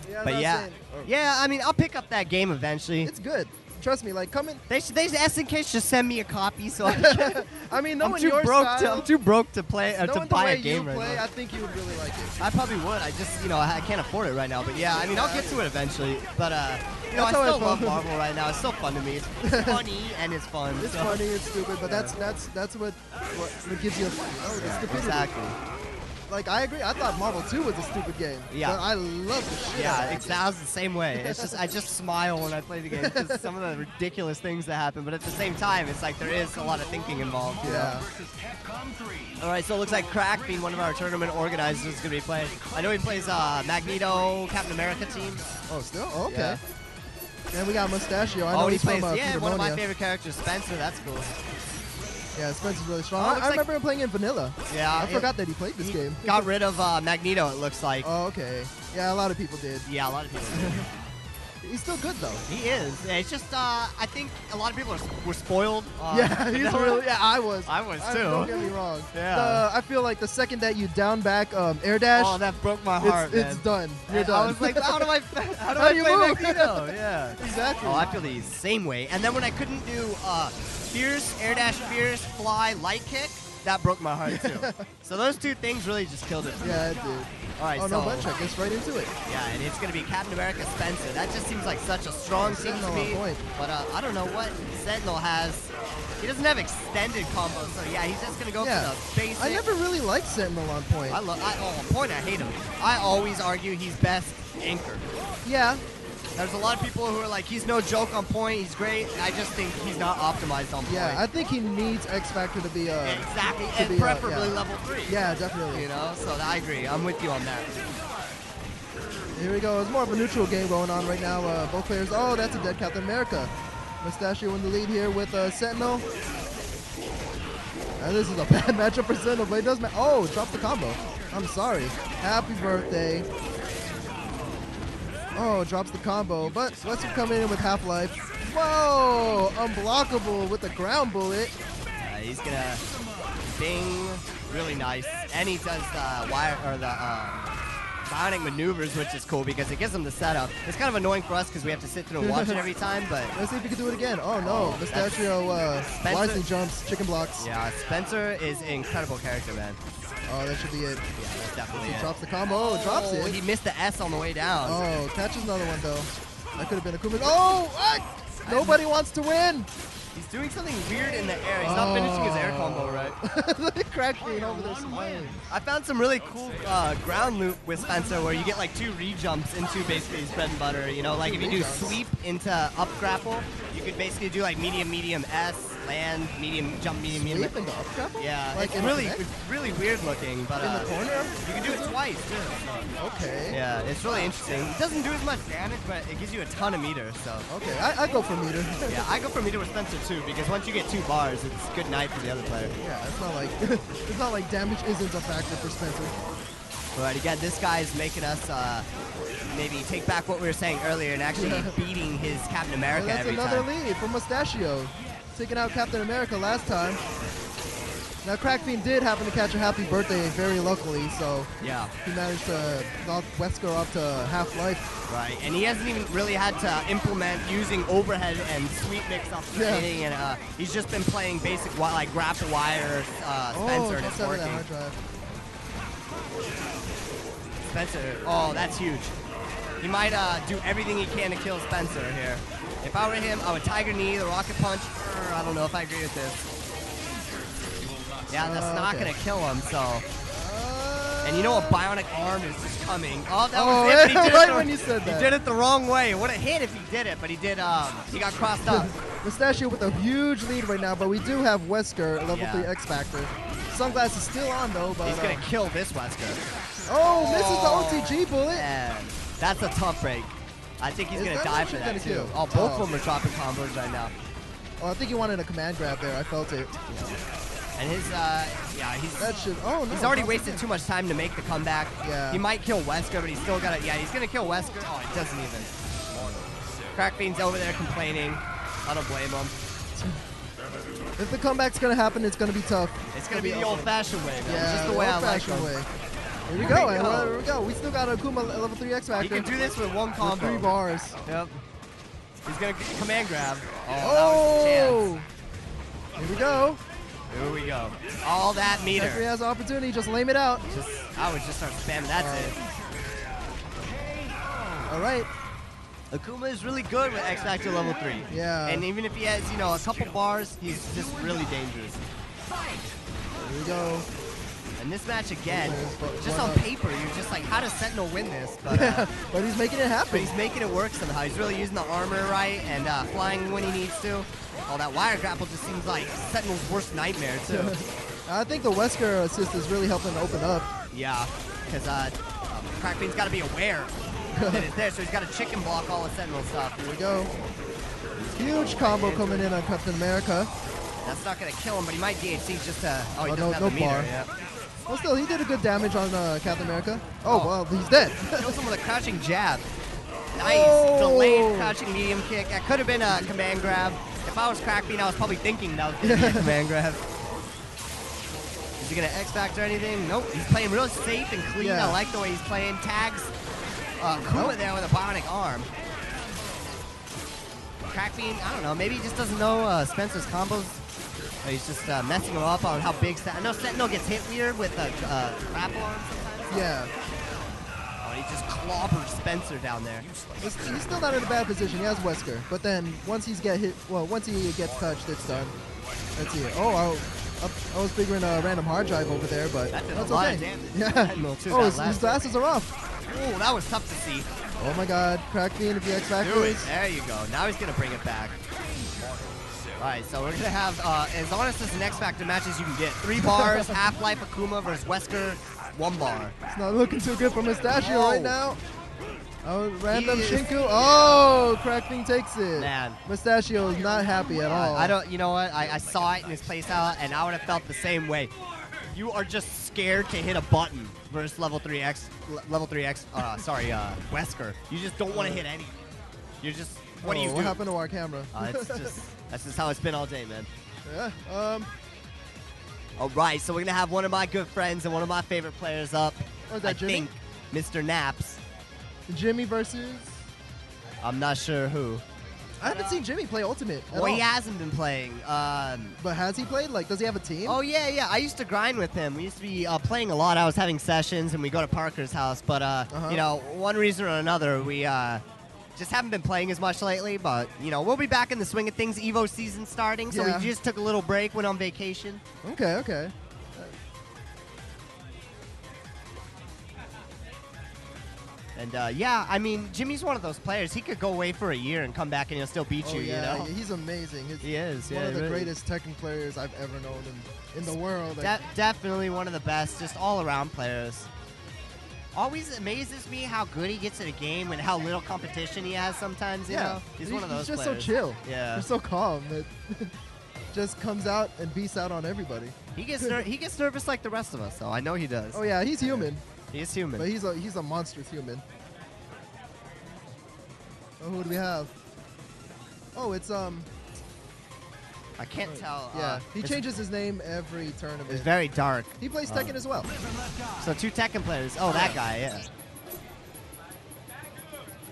Yeah, But that's yeah, it. yeah. I mean, I'll pick up that game eventually. It's good. Trust me, like coming. They SNK should send me a copy so I can. I mean, I'm knowing too your broke style, I'm too broke to play to knowing buy the way a game you right play, now. I think you would really like it. I probably would. I just, I can't afford it right now. But yeah, I mean, I'll get to it eventually. But I That's how I still love felt. Marvel right now. It's still fun to me. It's funny and it's fun. It's so- funny, it's stupid, but that's what gives you the stupidity. Exactly. Like I agree. I thought Marvel 2 was a stupid game. Yeah. But I love the shit. out Yeah, of I was the same way. It's just I just smile when I play the game because some of the ridiculous things that happen. But at the same time, it's like there is a lot of thinking involved. you know? Yeah. All right, so it looks like Crackfiend, one of our tournament organizers, is going to be playing. I know he plays Magneto, Captain America team. Oh, still? Oh, okay. Yeah. And we got Mustachio. I know Oh, he he's from plays, yeah, one of my Pneumonia. favorite characters, Spencer. That's cool. Yeah, Spencer's really strong. Oh, I looks like- remember him playing in Vanilla. Yeah, I forgot that he played this he game. got rid of Magneto, it looks like. Oh, okay. Yeah, a lot of people did. Yeah, a lot of people. do. He's still good though. He is. Yeah, it's just, I think a lot of people were spoiled. Yeah, he's Vanilla. really. Yeah, I was. I was too. Don't get me wrong. Yeah. I feel like the second that you down back air dash, Oh, that broke my heart, it's man. done. You're And done. I was like, how do I How do you play move? Magneto? Yeah. Exactly. Oh, I feel the same way. And then when I couldn't do fierce, air dash, fierce, fly, light kick, that broke my heart too. So those two things really just killed it. Yeah, it did. All right, Oh, so no butt check. Gets right into it. yeah, and it's gonna be Captain America Spencer. That just seems like such a strong team to Sentinel me. on point. But I don't know what Sentinel has. He doesn't have extended combos, so yeah, he's just gonna go Yeah. for the basic. I never really liked Sentinel on point. On point, I hate him. I always argue he's best anchor. Yeah. There's a lot of people who are like, he's no joke on point, he's great. I just think he's not optimized on point. Yeah, I think he needs X Factor to be exactly, to and be, preferably yeah. level 3. Yeah, definitely. You know, so I agree. I'm with you on that. Here we go. It's more of a neutral game going on right now. Both players. Oh, that's a dead Captain America. Mustachio in the lead here with Sentinel. And this is a bad matchup for Sentinel, but it does matter. Oh, dropped the combo. I'm sorry. Happy birthday. Oh, drops the combo, but let's come in with Half-Life. Whoa! Unblockable with the ground bullet. He's gonna bing, really nice, and he does the wire or the bionic maneuvers, which is cool because it gives him the setup. It's kind of annoying for us because we have to sit through and watch it every time, but Let's see if we can do it again. Oh no, Mustachio Spencer- wisely jumps, chicken blocks. yeah, Spencer is an incredible character, man. Oh, that should be it. Yeah, that's definitely He it. drops the combo. Oh, drops it. He missed the S on the way down. Oh, catches another one though. That could have been a Kuma. Oh, what? Nobody wants to win. He's doing something weird in the air. He's not finishing his air combo right. Crackfiend over there smiling. I found some really cool ground loop with Spencer where you get like 2 re-jumps into basically his bread and butter. You know, like if you do sweep into up grapple, you could basically do like medium, medium S, land, medium, jump, medium, medium. Sweep into up grapple? Yeah, Like it's really weird looking, but in the corner? you can do it twice too. Okay. Yeah, it's really interesting. It doesn't do as much damage, but it gives you a ton of meter. So Okay, I go for meter. yeah, I go for meter with Spencer too because once you get 2 bars, it's good night for the other player. Yeah, it's not like it's not like damage isn't a factor for Spencer. All right, again, this guy is making us maybe take back what we were saying earlier and actually beating his Captain America Well, that's every another time. lead for Mustachio, taking out Captain America last time. Now Crackfiend did happen to catch a happy birthday very luckily, so Yeah. he managed to knock Wesker up to half-life. Right, and he hasn't even really had to implement using overhead and sweep mix off the hitting, and he's just been playing basic like grapple wire Spencer, and it's that working. hard drive. Spencer, oh, that's huge. He might do everything he can to kill Spencer here. If I were him, I would Tiger Knee, the Rocket Punch. I don't know if I agree with this. Yeah, that's not going to kill him, so. And you know a bionic arm is just coming. Oh, that was it, but he did right it when you said that. He did it the wrong way. It would have hit if he did it, but he did, he got crossed up. Mustachio with a huge lead right now, but we do have Wesker, level 3 X Factor. Sunglass is still on though, but he's going to kill this Wesker. Oh, misses the OTG bullet. And that's a tough break. I think he's going to die for that too. Oh, both of them are dropping combos right now. Oh, I think he wanted a command grab there. I felt it. And his, that should. Oh no. He's already wasted too much time to make the comeback. Yeah. He might kill Wesker, but he's still got to. Yeah, he's gonna kill Wesker. Oh, he doesn't even. Crackfiend's over there complaining. I don't blame him. If the comeback's gonna happen, it's gonna be tough. It's gonna be the old-fashioned way, man. Yeah, Just the way I like them. way. Here we go. Here we go. We still got a Akuma level 3 X Factor. He can do this with one combo. 3 bars. Yep. He's gonna command grab. Oh! That was a chance. Here we go. Here we go. All that meter. Jeffrey has an opportunity. Just lame it out. I would just start spamming. That's it. All right. Akuma is really good with X Factor level 3. Yeah. And even if he has, you know, a couple bars, he's just really dangerous. Here we go. And this match again, just on paper, you're just like, how does Sentinel win this? But, but he's making it happen. But he's making it work somehow. He's really using the armor right and flying when he needs to. Oh, that wire grapple just seems like Sentinel's worst nightmare, too. I think the Wesker assist is really helping open up. Yeah, because Crackfiend's got to be aware that it's there, so he's got to chicken block all the Sentinel stuff. Here we go. Huge combo coming in on Captain America. That's not going to kill him, but he might DHC just to... Oh, he doesn't no, have the meter. bar. Yeah. Well, still, he did a good damage on Captain America. Oh, well, he's dead. Kills him with a crouching jab. Nice. Oh. Delayed crouching medium kick. That could have been a command grab. If I was Crackfiend, I was probably thinking that was going to be a command grab. Is he going to X Factor anything? Nope. He's playing real safe and clean. Yeah. I like the way he's playing. Tags Kuma there with a bionic arm. Crackfiend, I don't know. Maybe he just doesn't know Spencer's combos. He's just messing him up on how big I know Sentinel gets hit weird with a grapple arm sometimes. Yeah. Oh, he just clobbered Spencer down there. He's still not in a bad position. He has Wesker, but then once he gets touched, it's done. Let's see it. Oh, I was figuring a random hard drive over there, but that's okay. a lot of damage. Yeah. Oh, his glasses are off. Oh, that was tough to see. Oh my God, Crackfiend if you X Factor. Do it. There you go. Now he's gonna bring it back. All right, so we're gonna have as honest as an X Factor match as you can get. 3 bars, Half-Life Akuma versus Wesker, 1 bar. It's not looking too good for Mustachio right now. Oh, random Shinku. Oh, Crackfiend takes it. Man. Mustachio is not happy at all. I don't. You know what? I saw it in his place out, and I would have felt the same way. You are just scared to hit a button versus level 3X. Wesker. You just don't want to hit anything. You're just. What do you do? What happened to our camera? That's just how it's been all day, man. Yeah. All right, so we're gonna have one of my good friends and one of my favorite players up. Oh, is that Jimmy? I think Mr. Naps. Jimmy versus. I'm not sure who. I haven't seen Jimmy play Ultimate at all. He hasn't been playing. But has he played? Like, does he have a team? Oh, yeah. I used to grind with him. We used to be playing a lot. I was having sessions, and we go to Parker's house. But, you know, one reason or another, we Just haven't been playing as much lately, but, you know, we'll be back in the swing of things. EVO season starting, so we just took a little break, went on vacation. Okay, okay. And, yeah, I mean, Jimmy's one of those players. He could go away for a year and come back and he'll still beat you, you know? He's amazing. He is, one of the greatest Tekken players I've ever known in the world. Definitely one of the best, just all-around players. Always amazes me how good he gets at a game and how little competition he has sometimes, you know? He's one of those He's just players. so chill. Yeah. He's so calm. It just comes out and beats out on everybody. He gets nervous like the rest of us, though. I know he does. Oh, yeah, he's human. He is human. But he's a monstrous human. Oh, who do we have? Oh, it's I can't tell. Yeah, he changes his name every tournament. It's very dark. He plays Tekken as well. So 2 Tekken players. Oh, that guy, yeah.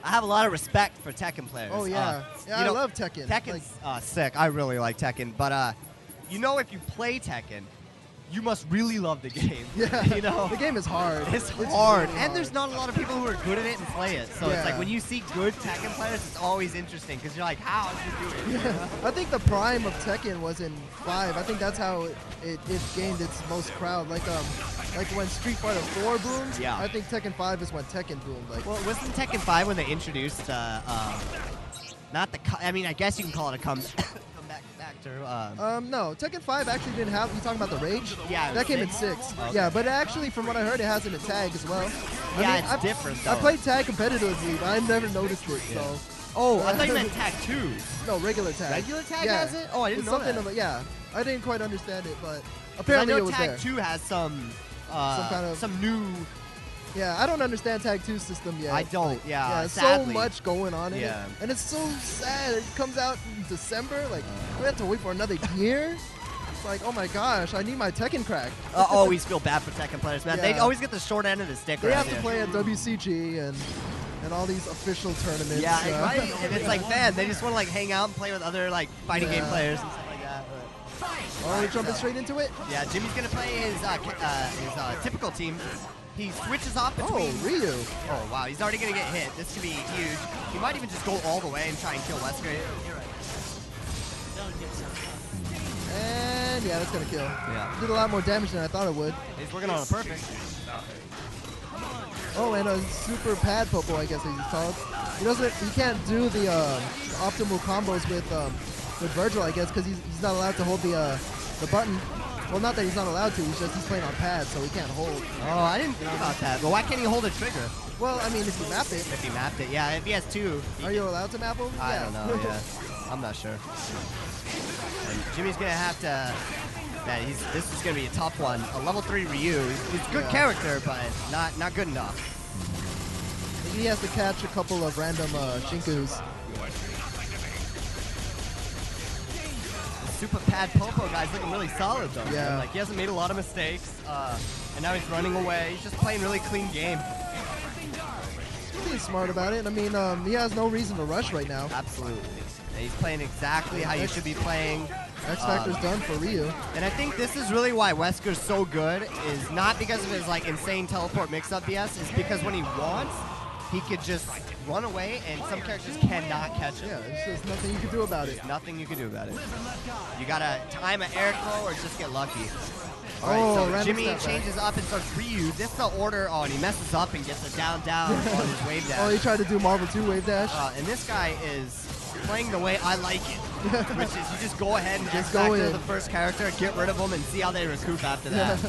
I have a lot of respect for Tekken players. Oh, yeah. I love Tekken. Tekken's sick. I really like Tekken. But, you know, if you play Tekken, you must really love the game. Yeah, you know? The game is hard. It's hard. Really and there's not a lot of people who are good at it and play it. So it's like when you see good Tekken players, it's always interesting because you're like, how did you do it? Yeah. I think the prime of Tekken was in 5. I think that's how it gained its most crowd. Like when Street Fighter 4 boomed, I think Tekken 5 is when Tekken boomed. Like, well, wasn't Tekken 5 when they introduced, not the, I mean, I guess you can call it a comeback factor. No, Tekken 5 actually didn't have, you talking about the Rage? Yeah. That came in 6. Okay. Yeah, but actually, from what I heard, it has it in tag as well. Yeah, it's different, though. I played tag competitively, but I never noticed it, so. Oh, I thought you meant tag 2. No, regular tag. Regular tag has it? Oh, I didn't know that. Yeah, I didn't quite understand it, but apparently it was there. I know tag 2 has some new... Yeah, I don't understand Tag 2 system yet. I don't, Yeah, sadly. So much going on in it. And it's so sad. It comes out in December. Like, we have to wait for another year. It's like, oh my gosh, I need my Tekken crack. I always feel bad for Tekken players, man. They always get the short end of the stick. They have to play at WCG and all these official tournaments. Yeah, right. And it's like, man, they just want to like hang out and play with other like fighting game players and stuff like that. Oh, we're jumping straight into it? Yeah, Jimmy's going to play his typical team. He switches off between... Oh, Ryu. Oh, wow. He's already going to get hit. This could be huge. He might even just go all the way and try and kill Wesker. And, yeah, that's going to kill. Yeah. Did a lot more damage than I thought it would. He's working on a perfect. Oh, and a super pad Popo, I guess he's called. He can't do the optimal combos with Virgil, I guess, because he's not allowed to hold the button. Well, not that he's not allowed to, he's playing on pad, so he can't hold. Oh, I didn't think about that. But why can't he hold a trigger? Well, I mean, if you map it. If he mapped it, yeah. If he has 2. Are you allowed to map him? I don't know, yeah. I'm not sure. And Jimmy's going to have to... Man, this is going to be a tough one. A level 3 Ryu. He's a good character, but not good enough. He has to catch a couple of random Shinkus. Super pad Popo guy's looking really solid though. Yeah. Like he hasn't made a lot of mistakes, and now he's running away. He's just playing really clean game. He's smart about it. I mean, he has no reason to rush right now. Absolutely. And he's playing exactly how you should be playing. X Factor's done for Ryu. And I think this is really why Wesker's so good, is not because of his like insane teleport mix-up BS, it's because when he wants, he could just run away, and some characters cannot catch him. Yeah, there's nothing you can do about it. Nothing you can do about it. You gotta time an air throw or just get lucky. All right, so Jimmy changes up and starts Ryu. This is the order. Oh, and he messes up and gets a down on his wave dash. Oh, he tried to do Marvel 2 wave dash. And this guy is playing the way I like it, which is you just go ahead and just go back in to the first character, get rid of them, and see how they recoup after that.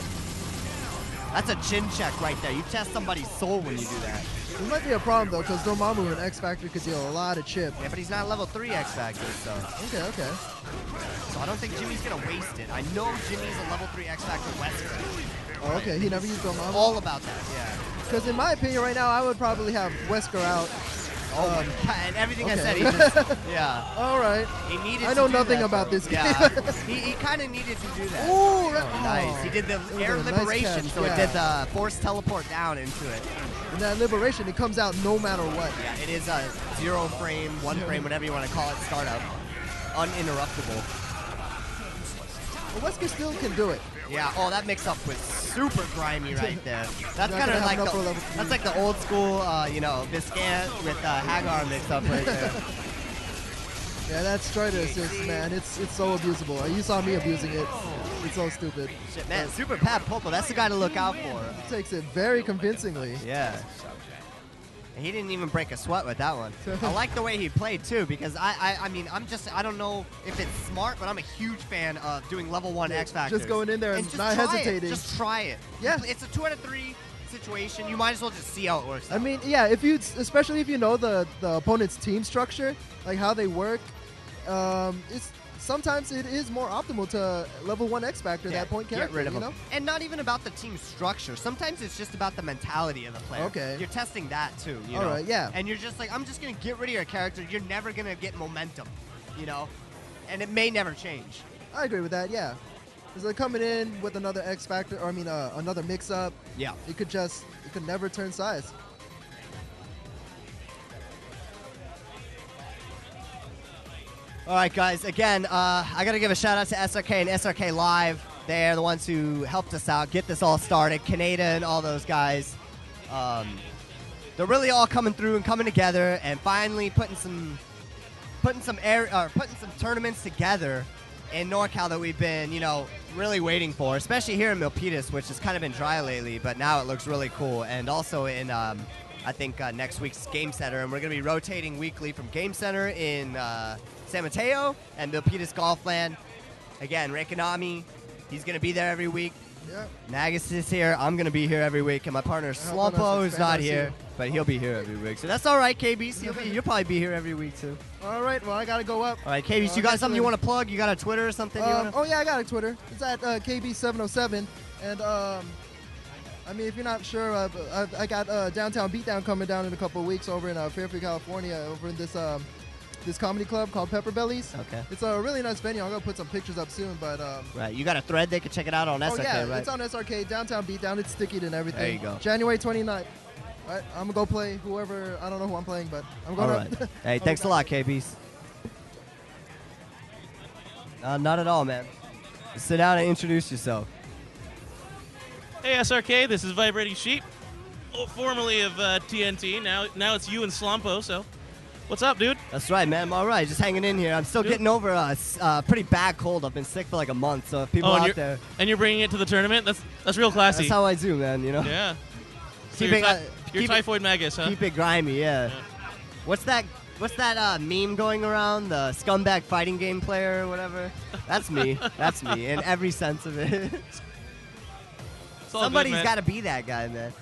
That's a chin check right there. You test somebody's soul when you do that. It might be a problem, though, because Dormammu and X Factor could deal a lot of chip. Yeah, but he's not level 3 X Factor, so... Okay. So I don't think Jimmy's going to waste it. I know Jimmy's a level 3 X Factor Wesker. Oh, okay. He never used Dormammu? All about that, yeah. Because in my opinion, right now, I would probably have Wesker out. Oh, and everything I said, he just... Yeah. All right. He needed I know nothing about this game. Yeah. he kind of needed to do that. Ooh, nice. He did the air liberation, so it did the force teleport down into it. And that liberation, it comes out no matter what. Yeah, it is a 0 frame, 1 frame, whatever you want to call it, startup. Uninterruptible. Well, Wesker still can do it. Yeah. Oh, that mix-up was super grimy right there. That's kind of like that's like the old school, you know, Biscant with Hagar mix-up right there. Yeah, that Strider assist, man, it's so abusable. You saw me abusing it. It's so stupid. Shit, man, Super Pat Popo, that's the guy to look out for. He takes it very convincingly. Yeah. And he didn't even break a sweat with that one. I like the way he played, too, because I mean, I don't know if it's smart, but I'm a huge fan of doing level 1 X Factors. Just going in there and not hesitating. Just try it. Yeah. It's a 2 out of 3 situation. You might as well just see how it works out. I mean, yeah, especially if you know the opponent's team structure, like how they work, sometimes it is more optimal to level 1 X Factor that point character. Get rid of you them. know? And not even about the team structure. Sometimes it's just about the mentality of the player. Okay. You're testing that too. You know? All right, yeah. And you're just like, I'm just going to get rid of your character. You're never going to get momentum, you know? And it may never change. I agree with that, yeah. Because like coming in with another X Factor, or I mean, another mix-up, yeah, it could never turn size. All right, guys. Again, I got to give a shout out to SRK and SRKlive. They're the ones who helped us out, get this all started. Canada and all those guys. They're really all coming through and coming together, and finally putting some tournaments together in NorCal that we've been, you know, really waiting for, especially here in Milpitas, which has kind of been dry lately, but now it looks really cool. And also in, I think, next week's Game Center, and we're going to be rotating weekly from Game Center in San Mateo and Milpitas Golfland. Again, Rekanami, he's going to be there every week. Yeah. Magus is here. I'm going to be here every week. And my partner Slompo is not here, but he'll be here every week. So that's all right, KBs. You'll probably be here every week, too. All right, well, I got to go up. All right, KBs, you got something you want to plug? You got a Twitter or something? Oh, yeah, I got a Twitter. It's at KB707. And, I mean, if you're not sure, I got Downtown Beatdown coming down in a couple of weeks over in Fairfield, California, over in this comedy club called Pepper Bellies. Okay. It's a really nice venue. I'm going to put some pictures up soon, but... right, you got a thread they can check it out on SRK, yeah, right? It's on SRK, Downtown Beatdown. It's sticky and everything. There you go. January 29th. All right, I'm going to go play whoever... I don't know who I'm playing, but I'm going to... Hey, thanks a lot, KBs. Not at all, man. Just sit down and introduce yourself. Hey, SRK, this is Vibrating Sheep, formerly of TNT. Now it's you and Slompo, so what's up, dude? That's right, man. I'm all right. Just hanging in here. I'm still getting over a pretty bad cold. I've been sick for like a month, so if people out there... And you're bringing it to the tournament? That's real classy. That's how I do, man, you know? Yeah. So Keep you're Typhoid Magus, huh? Keep it grimy, yeah. What's that meme going around? The scumbag fighting game player or whatever? That's me. That's me in every sense of it. Somebody's got to be that guy, man.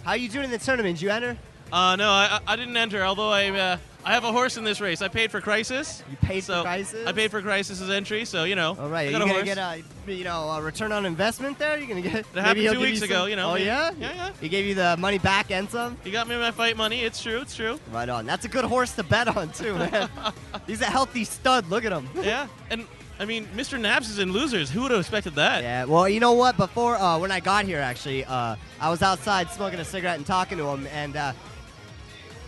How you doing in the tournament? Did you enter? No, I didn't enter, although I have a horse in this race. I paid for Crisis. You paid for Crisis? I paid for Crisis's entry, so, you know. All right. Are you going to get a return on investment there? You're going to get... It happened 2 weeks ago, you know. Oh, yeah? Yeah. He gave you the money back and some? He got me my fight money. It's true. Right on. That's a good horse to bet on, too, man. He's a healthy stud. Look at him. Yeah, and... I mean, Mr. Nabs is in losers. Who would have expected that? Yeah, well, you know what? Before, when I got here, actually, I was outside smoking a cigarette and talking to him, and,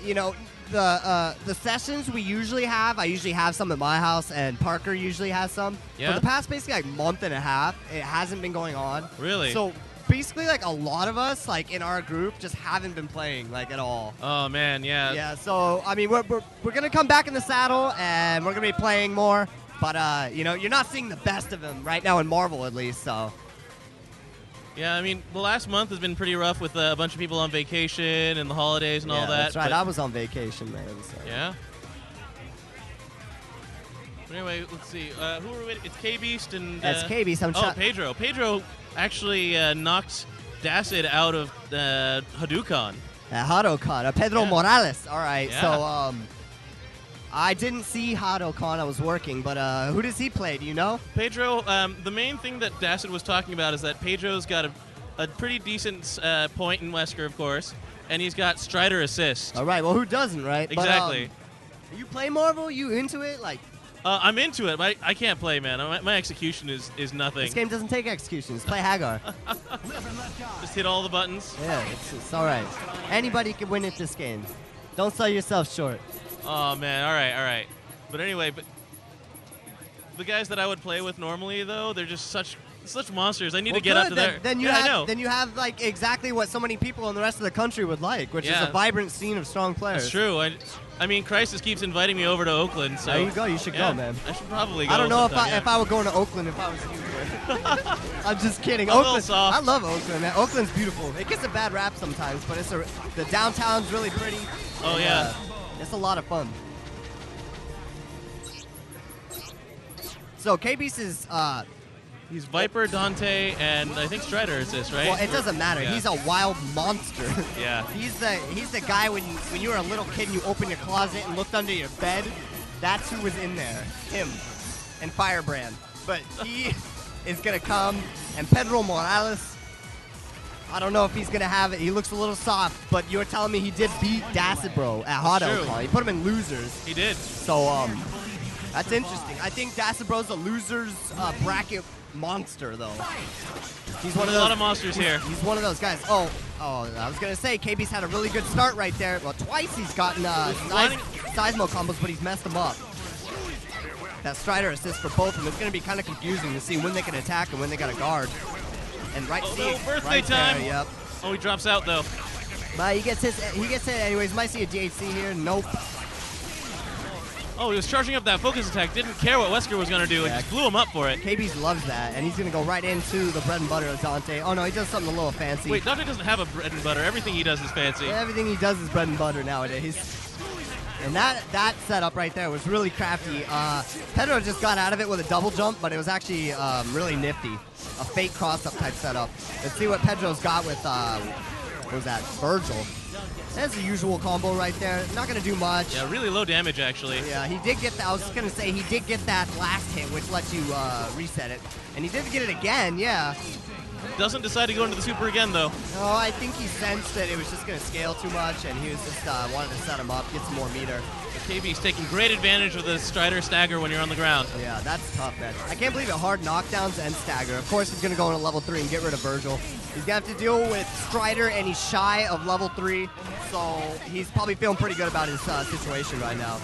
you know, the sessions we usually have, I usually have some at my house, and Parker usually has some. Yeah? For the past basically like month and a half, it hasn't been going on. Really? So basically, like, a lot of us, like, in our group just haven't been playing, like, at all. Oh, man, yeah. Yeah, so, I mean, we're going to come back in the saddle, and we're going to be playing more. But, you know, you're not seeing the best of him right now in Marvel, at least, so. Yeah, I mean, the last month has been pretty rough with a bunch of people on vacation and the holidays and all that. That's right. I was on vacation, man. So. Yeah? But anyway, let's see. Who are we with? It's K-Beast and... That's K-Beast. Pedro. Pedro actually knocked Dacid out of Hadouken. Hadouken. Pedro Morales. All right, yeah. So, I didn't see Hadouken. I was working, but who does he play? Do you know? Pedro, the main thing that Dacid was talking about is that Pedro's got a pretty decent point in Wesker, of course, and he's got Strider assist. All right, well, who doesn't, right? Exactly. But, you play Marvel? You into it? Like? I'm into it, but I can't play, man. My execution is nothing. This game doesn't take executions. Play Hagar. Just hit all the buttons. Yeah, it's all right. Anybody can win at this game. Don't sell yourself short. Oh, man. All right. But anyway, the guys that I would play with normally, though, they're just such monsters. I need to get good. up to there. Then you yeah, have, I know. Then you have like exactly what so many people in the rest of the country would like, which is Yeah. a vibrant scene of strong players. That's true. I mean, Crisis keeps inviting me over to Oakland, so There you go. You should yeah, go, man. I should probably go. I don't know sometime, if I were going to Oakland if I was you. But I'm just kidding. A little Oakland, soft. I love Oakland, man. Oakland's beautiful. It gets a bad rap sometimes, but the downtown's really pretty. Oh, and, yeah. It's a lot of fun. So K-Beast is He's Viper, Dante, and I think Strider is this, right? well, it doesn't matter. Yeah. He's a wild monster. Yeah. He's the guy when you were a little kid and you opened your closet and looked under your bed. That's who was in there. Him and Firebrand. But he is gonna come, and Pedro Morales. I don't know if he's gonna have it. He looks a little soft, but you were telling me he did beat Dacidbro at Hot true. Oak. He put him in losers. He did. So that's interesting. I think Dacidbro's a losers bracket monster, though. He's one of There's those. a lot of monsters here. He's one of those guys. Oh, I was gonna say KB's had a really good start right there. Well, twice he's gotten Seismo combos, but he's messed them up. That Strider assist for both of them. It's gonna be kind of confusing to see when they can attack and when they got to guard. And right, see, no, birthday right time. there, yep. Oh, he drops out though. But he gets hit anyways. Might see a DHC here. Nope. Oh, he was charging up that focus attack. Didn't care what Wesker was gonna do, and Yeah. just blew him up for it. KB's loves that, and he's gonna go right into the bread and butter of Dante. Oh no, he does something a little fancy. Wait, Dante doesn't have a bread and butter. Everything he does is fancy. Everything he does is bread and butter nowadays. And that setup right there was really crafty. Pedro just got out of it with a double jump, but it was actually really nifty. A fake cross-up type setup. Let's see what Pedro's got with, what was that, Virgil. That's the usual combo right there. Not going to do much. Yeah, really low damage actually. Yeah, he did get that. I was going to say he did get that last hit, which lets you reset it. And he did get it again, yeah. Doesn't decide to go into the super again though. No, I think he sensed that it was just going to scale too much, and he was just wanted to set him up, get some more meter. KB's taking great advantage of the Strider stagger when you're on the ground. Yeah, that's tough, man. I can't believe it. Hard knockdowns and stagger. Of course, he's going to go into level 3 and get rid of Virgil. He's going to have to deal with Strider, and he's shy of level 3, so he's probably feeling pretty good about his situation right now.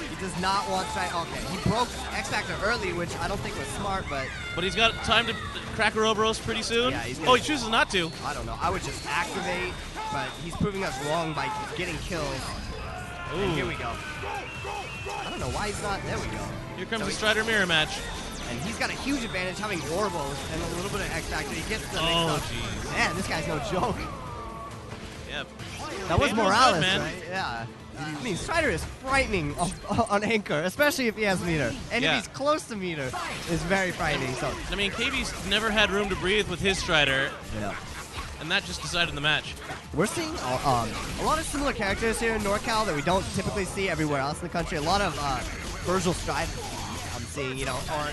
He does not want Strider. Okay, he broke X Factor early, which I don't think was smart, but But he's got time to crack a Ouroboros pretty soon. Yeah, he's oh, gonna- he chooses not to. I don't know. I would just activate, but he's proving us wrong by getting kills. And here we go. I don't know why he's not. There we go. Here comes So the he- Strider mirror match. And he's got a huge advantage having Orbos and a little bit of X Factor. He gets the Oh, mix up. jeez. Man, this guy's no joke. Yep. That was Pedro's good, Morales, man. right? Yeah. I mean, Strider is frightening on Anchor, especially if he has meter. And Yeah. if he's close to meter, is very frightening. So, I mean, KB's never had room to breathe with his Strider, yeah. and that just decided the match. We're seeing a lot of similar characters here in NorCal that we don't typically see everywhere else in the country. A lot of Virgil Strider I'm seeing, you know, or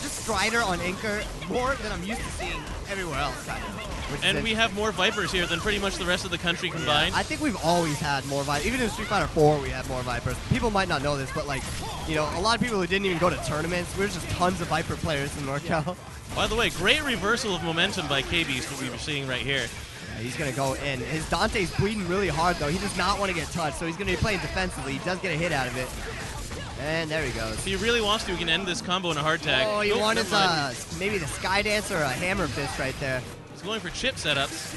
just Strider on Anchor more than I'm used to seeing everywhere else, kind of. And we have more Vipers here than pretty much the rest of the country combined. I think we've always had more Vipers. Even in Street Fighter 4, we had more Vipers. People might not know this, but, like, you know, a lot of people who didn't even go to tournaments, we were just tons of Viper players in NorCal. By the way, great reversal of momentum by KB's what we were seeing right here. Yeah, he's going to go in. His Dante's bleeding really hard, though. He does not want to get touched, so he's going to be playing defensively. He does get a hit out of it. And there he goes. If he really wants to, he can end this combo in a hard tag. Oh, he Nope, wanted never mind. maybe the Sky Dance or a Hammer Fist right there. He's going for chip setups.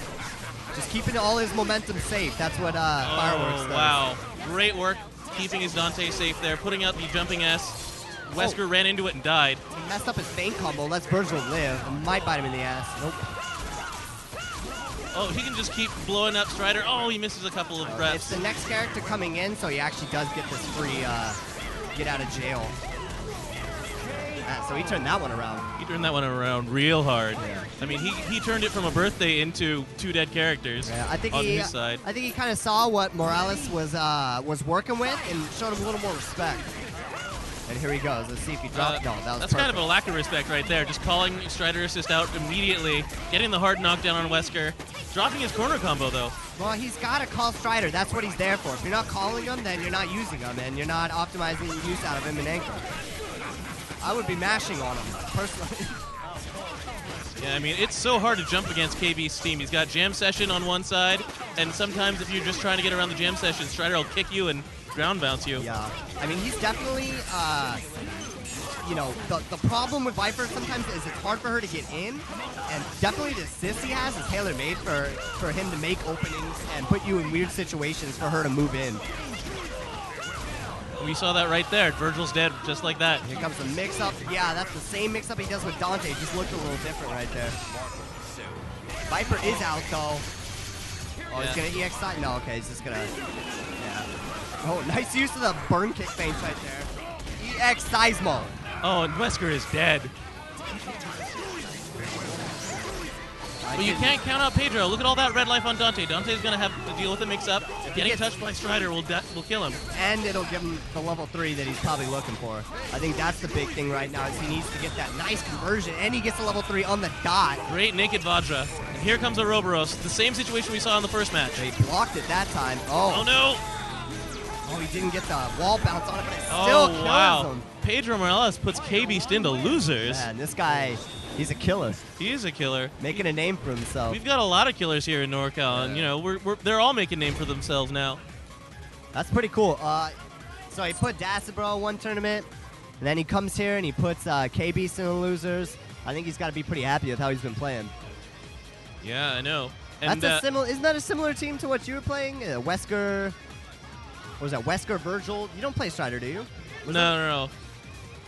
Just keeping all his momentum safe. That's what Fireworks does. Wow. Great work keeping his Dante safe there, putting out the jumping S. Wesker ran into it and died. He messed up his feint combo. Lets Virgil live. Might bite him in the ass. Nope. Oh, he can just keep blowing up Strider. Oh, he misses a couple of It's reps. the next character coming in, so he actually does get this free get out of jail. So he turned that one around. He turned that one around real hard. I mean, he turned it from a birthday into 2 dead characters Yeah, I think on he his side. I think he kind of saw what Morales was working with and showed him a little more respect. And here he goes. Let's see if he drops. No, that was That's kind of perfect. a lack of respect right there. Just calling Strider assist out immediately, getting the hard knockdown on Wesker, dropping his corner combo though. Well, he's got to call Strider. That's what he's there for. If you're not calling him, then you're not using him, and you're not optimizing the use out of him in Anchor. I would be mashing on him, personally. Yeah, I mean, it's so hard to jump against KB's team. He's got Jam Session on one side, and sometimes if you're just trying to get around the Jam Session, Strider will kick you and ground bounce you. Yeah. I mean, he's definitely you know, the problem with Viper sometimes is it's hard for her to get in, and definitely the assist he has is tailor-made for him to make openings and put you in weird situations for her to move in. We saw that right there. Virgil's dead, just like that. Here comes the mix-up. Yeah, that's the same mix-up he does with Dante, just looked a little different right there. Viper is out, though. Oh, he's going to EX side? No, okay, he's just going to... Yeah. Oh, nice use of the burn kick feints right there. EX Seismo. Oh, and Wesker is dead. But you can't count out Pedro. Look at all that red life on Dante. Dante's going to have to deal with the mix-up. Getting touched by Strider will kill him. And it'll give him the level 3 that he's probably looking for. I think that's the big thing right now is he needs to get that nice conversion, and he gets the level 3 on the dot. Great naked Vajra. And here comes Ouroboros. The same situation we saw in the first match. He blocked it that time. Oh no! Oh, he didn't get the wall bounce on it, but it still kills him. Pedro Morales puts KB into losers. Man, this guy, he's a killer. He is a killer. Making a name for himself. We've got a lot of killers here in NorCal, and you know, they're all making a name for themselves now. That's pretty cool. So he put Dacidbro one tournament, and then he comes here and he puts KB in the losers. I think he's got to be pretty happy with how he's been playing. Yeah, I know. And That's isn't that a similar team to what you were playing? Wesker. What was that? Wesker, Virgil. You don't play Strider, do you? No.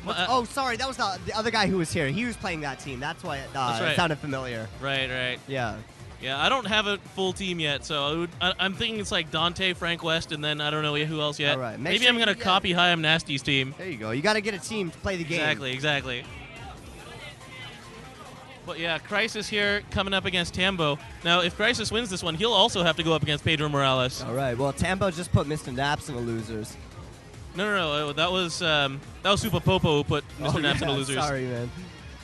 Oh, sorry. That was the other guy who was here. He was playing that team. That's why it sounded familiar. Right. Yeah. Yeah, I don't have a full team yet, so I'm thinking it's like Dante, Frank West, and then I don't know who else yet. All right. Maybe I'm going to copy Hi I'm Nasty's team. There you go. You got to get a team to play the game. Exactly. But yeah, Crisis here coming up against Tombo. Now, if Crisis wins this one, he'll also have to go up against Pedro Morales. All right. Well, Tombo just put Mr. Naps in the losers. No. That was Super Popo who put Mr. Naps in the losers. Sorry, man.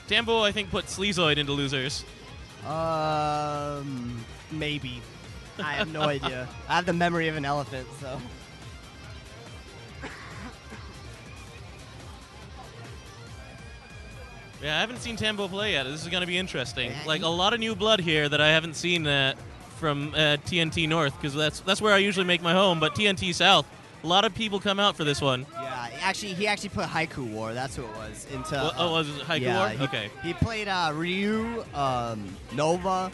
Tombo, I think, put Sleazoid into losers. Maybe. I have no idea. I have the memory of an elephant, so. Yeah, I haven't seen Tombo play yet. This is going to be interesting. Like, a lot of new blood here that I haven't seen from TNT North, because that's where I usually make my home, but TNT South, a lot of people come out for this one. Yeah, he actually put Haiku War, that's who it was, into... was it Haiku War? Okay. He played Ryu, Nova,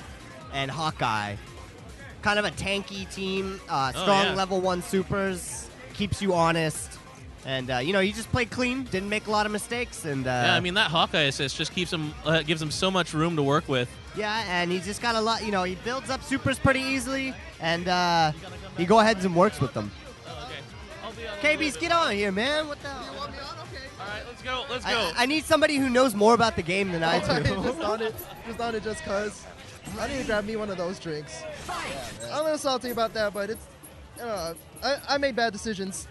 and Hawkeye. Kind of a tanky team, strong level 1 supers, keeps you honest. And, he just played clean, didn't make a lot of mistakes. And yeah, I mean, that Hawkeye assist just keeps him, gives him so much room to work with. Yeah, and he's just got a lot, he builds up supers pretty easily, and he go ahead and works with them. Okay. KB's, get on here, man. What the hell? You want me on? Okay. All right, let's go. I need somebody who knows more about the game than I do. just on it just cause. I need to grab me one of those drinks. Yeah, I'm a little salty about that, but it's, I made bad decisions.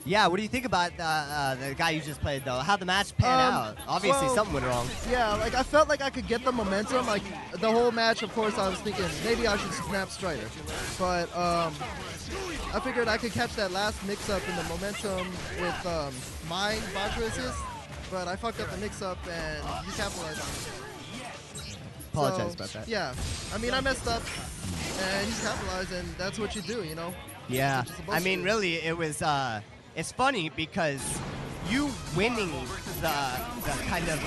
Yeah, what do you think about the guy you just played, though? How'd the match pan out? Obviously, something went wrong. Yeah, like, I felt like I could get the momentum. Like, the whole match, of course, I was thinking, maybe I should snap Strider. But I figured I could catch that last mix-up in the momentum with my Vajra assist. But I fucked up the mix-up, and he capitalized on it. Apologize about that. Yeah. I mean, I messed up, and he's capitalized, and that's what you do, Yeah. I mean, really, it was... It's funny because you winning the kind of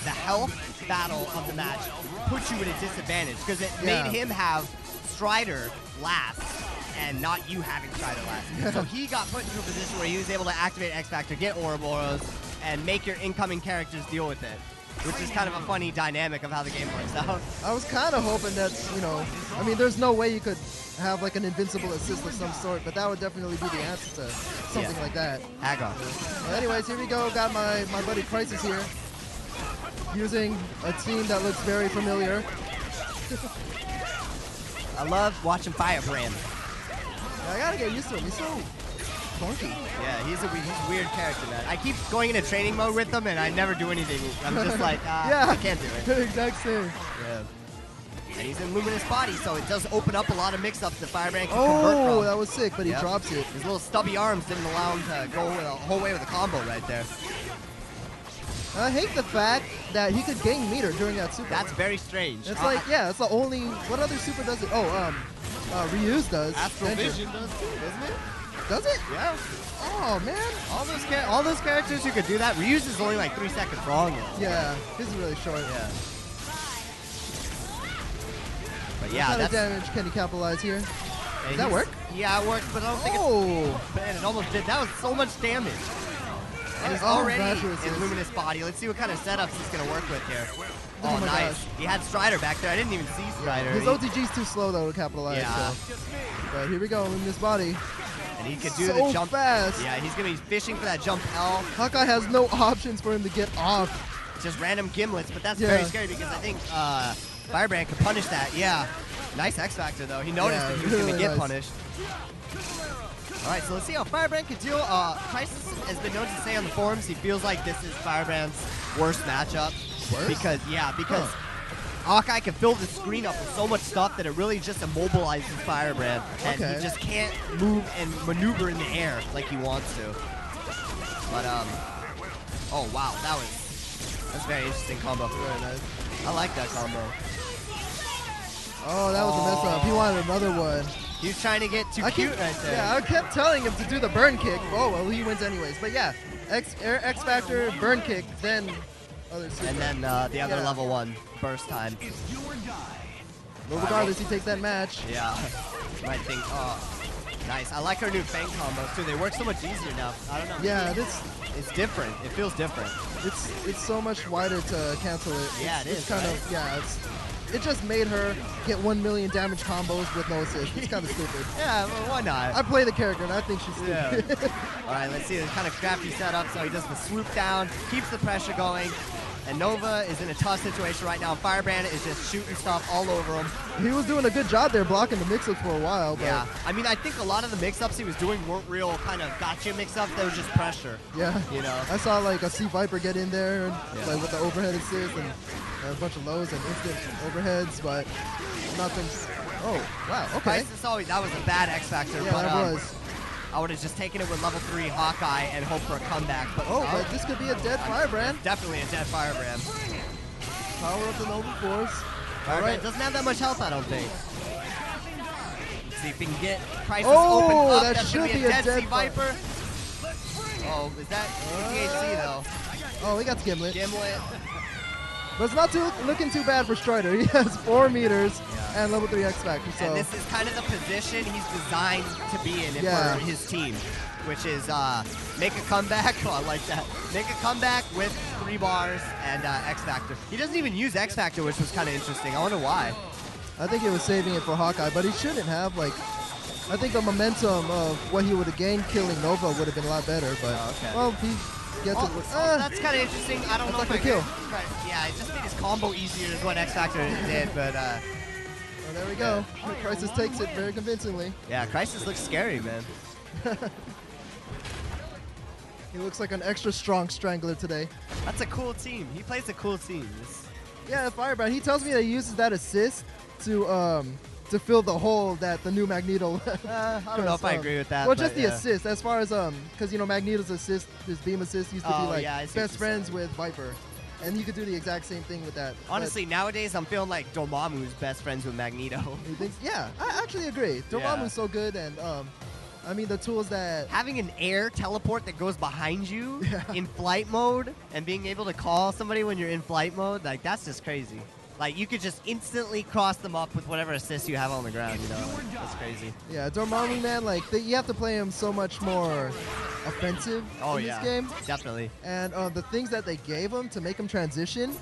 the health battle of the match put you at a disadvantage because it made him have Strider last and not you having Strider last. So he got put into a position where he was able to activate X Factor, get Ouroboros, and make your incoming characters deal with it, which is kind of a funny dynamic of how the game works out. I was kind of hoping that, I mean, there's no way you could have like an invincible assist of some sort, but that would definitely be the answer to something like that. Aggro. Well, anyways, here we go. Got my buddy Crisis here, using a team that looks very familiar. I love watching Firebrand. I gotta get used to him. He's so funky. Yeah, he's a weird character, man. I keep going into training mode with him, and I never do anything. I'm just like, I can't do it. Exact same. Yeah. And he's in Luminous Body, so it does open up a lot of mix-ups that Firebrand can convert from. That was sick, but he drops it. His little stubby arms didn't allow him to go the whole way with a combo right there. I hate the fact that he could gain meter during that super. That's very strange. It's like, it's the only... What other super does it? Ryu's does. Astral Vision does too, doesn't it? Does it? Yeah. Oh man. All those characters who could do that. Ryu's is only like 3 seconds long. Yeah, his is really short. Yeah. But What yeah, kind of that's damage can he capitalize here? and Does that work? Yeah, it works, but I don't think it's. Man, it almost did. That was so much damage. And he's already in Luminous Body. Let's see what kind of setups he's going to work with here. Oh, my nice. gosh. He had Strider back there. I didn't even see Strider. His OTG's too slow, though, to capitalize. Yeah. So. But here we go, Luminous Body. And he could do So the jump. fast. Yeah, he's going to be fishing for that jump L. Hawkeye has no options for him to get off. Just random gimlets, but that's very scary because I think Firebrand could punish that. Yeah. Nice X Factor, though. He noticed that he was going to get punished. All right, so let's see how Firebrand could deal. Crisis has been known to say on the forums he feels like this is Firebrand's worst matchup. Worst? Because Hawkeye can fill the screen up with so much stuff that it really just immobilizes Firebrand. And he just can't move and maneuver in the air like he wants to. But, oh, wow, that's a very interesting combo. Very nice. I like that combo. Oh, that was a mess up. He wanted another one. He was trying to get too cute right there. Yeah, I kept telling him to do the burn kick. Oh, well, he wins anyways. But yeah, X Factor, burn kick, then other super. And then the other level 1 burst time. But regardless, he takes that match. Yeah. Might think, oh, nice. I like her new Fang combos too. They work so much easier now. I don't know. Yeah, it's different. It feels different. It's so much wider to cancel it. Yeah, it's kind of it just made her get 1 million damage combos with no assist. It's kind of stupid. Yeah, well, why not? I play the character and I think she's stupid. Yeah. All right, let's see the kind of crafty setup. So he does the swoop down, keeps the pressure going. And Nova is in a tough situation right now. Firebrand is just shooting stuff all over him. He was doing a good job there blocking the mix-ups for a while. But yeah, I mean, I think a lot of the mix-ups he was doing weren't real kind of gotcha mix-ups. They were just pressure. Yeah. You know? I saw like a Sea Viper get in there and, like with the overhead assist and a bunch of lows and instant overheads, but nothing. Oh, wow, okay. That was a bad X Factor. Yeah, but, that was. I would have just taken it with level 3 Hawkeye and hoped for a comeback. But but this could be a dead Firebrand. Definitely a dead Firebrand. Power up the Nova Force. Firebrand doesn't have that much health, I don't think. Let's see if we can get Crisis open up. That That's should going to be a dead Viper. Oh, is that THC though? Oh, he got the Gimlet. Gimlet. But it's not looking too bad for Strider. He has 4 meters and level 3 X Factor. So. And this is kind of the position he's designed to be in for his team, which is make a comeback. Oh, I like that. Make a comeback with 3 bars and X Factor. He doesn't even use X Factor, which was kind of interesting. I wonder why. I think he was saving it for Hawkeye, but he shouldn't have. Like, I think the momentum of what he would have gained killing Nova would have been a lot better. But well, he gets it. That's kind of interesting. I don't know if I kill. Yeah, it just made his combo easier is what X Factor did, but. Well, there we go. Crisis takes it very convincingly. Yeah, Crisis looks scary, man. He looks like an extra strong Strangler today. That's a cool team. He plays a cool team. Yeah, Firebrand. He tells me that he uses that assist to fill the hole that the new Magneto. I don't know if I agree with that. Well, just the assist, as far as because Magneto's assist, his beam assist used to be like best friends with Viper. And you could do the exact same thing with that. Honestly, nowadays I'm feeling like Dormammu's best friends with Magneto. You think? Yeah, I actually agree. Dormammu's so good, and I mean the tools that having an air teleport that goes behind you in flight mode and being able to call somebody when you're in flight mode, like that's just crazy. Like you could just instantly cross them up with whatever assist you have on the ground. You know, like, that's crazy. Yeah, Dormammu, man, like you have to play him so much more offensive in this game. Definitely. And the things that they gave him to make him transition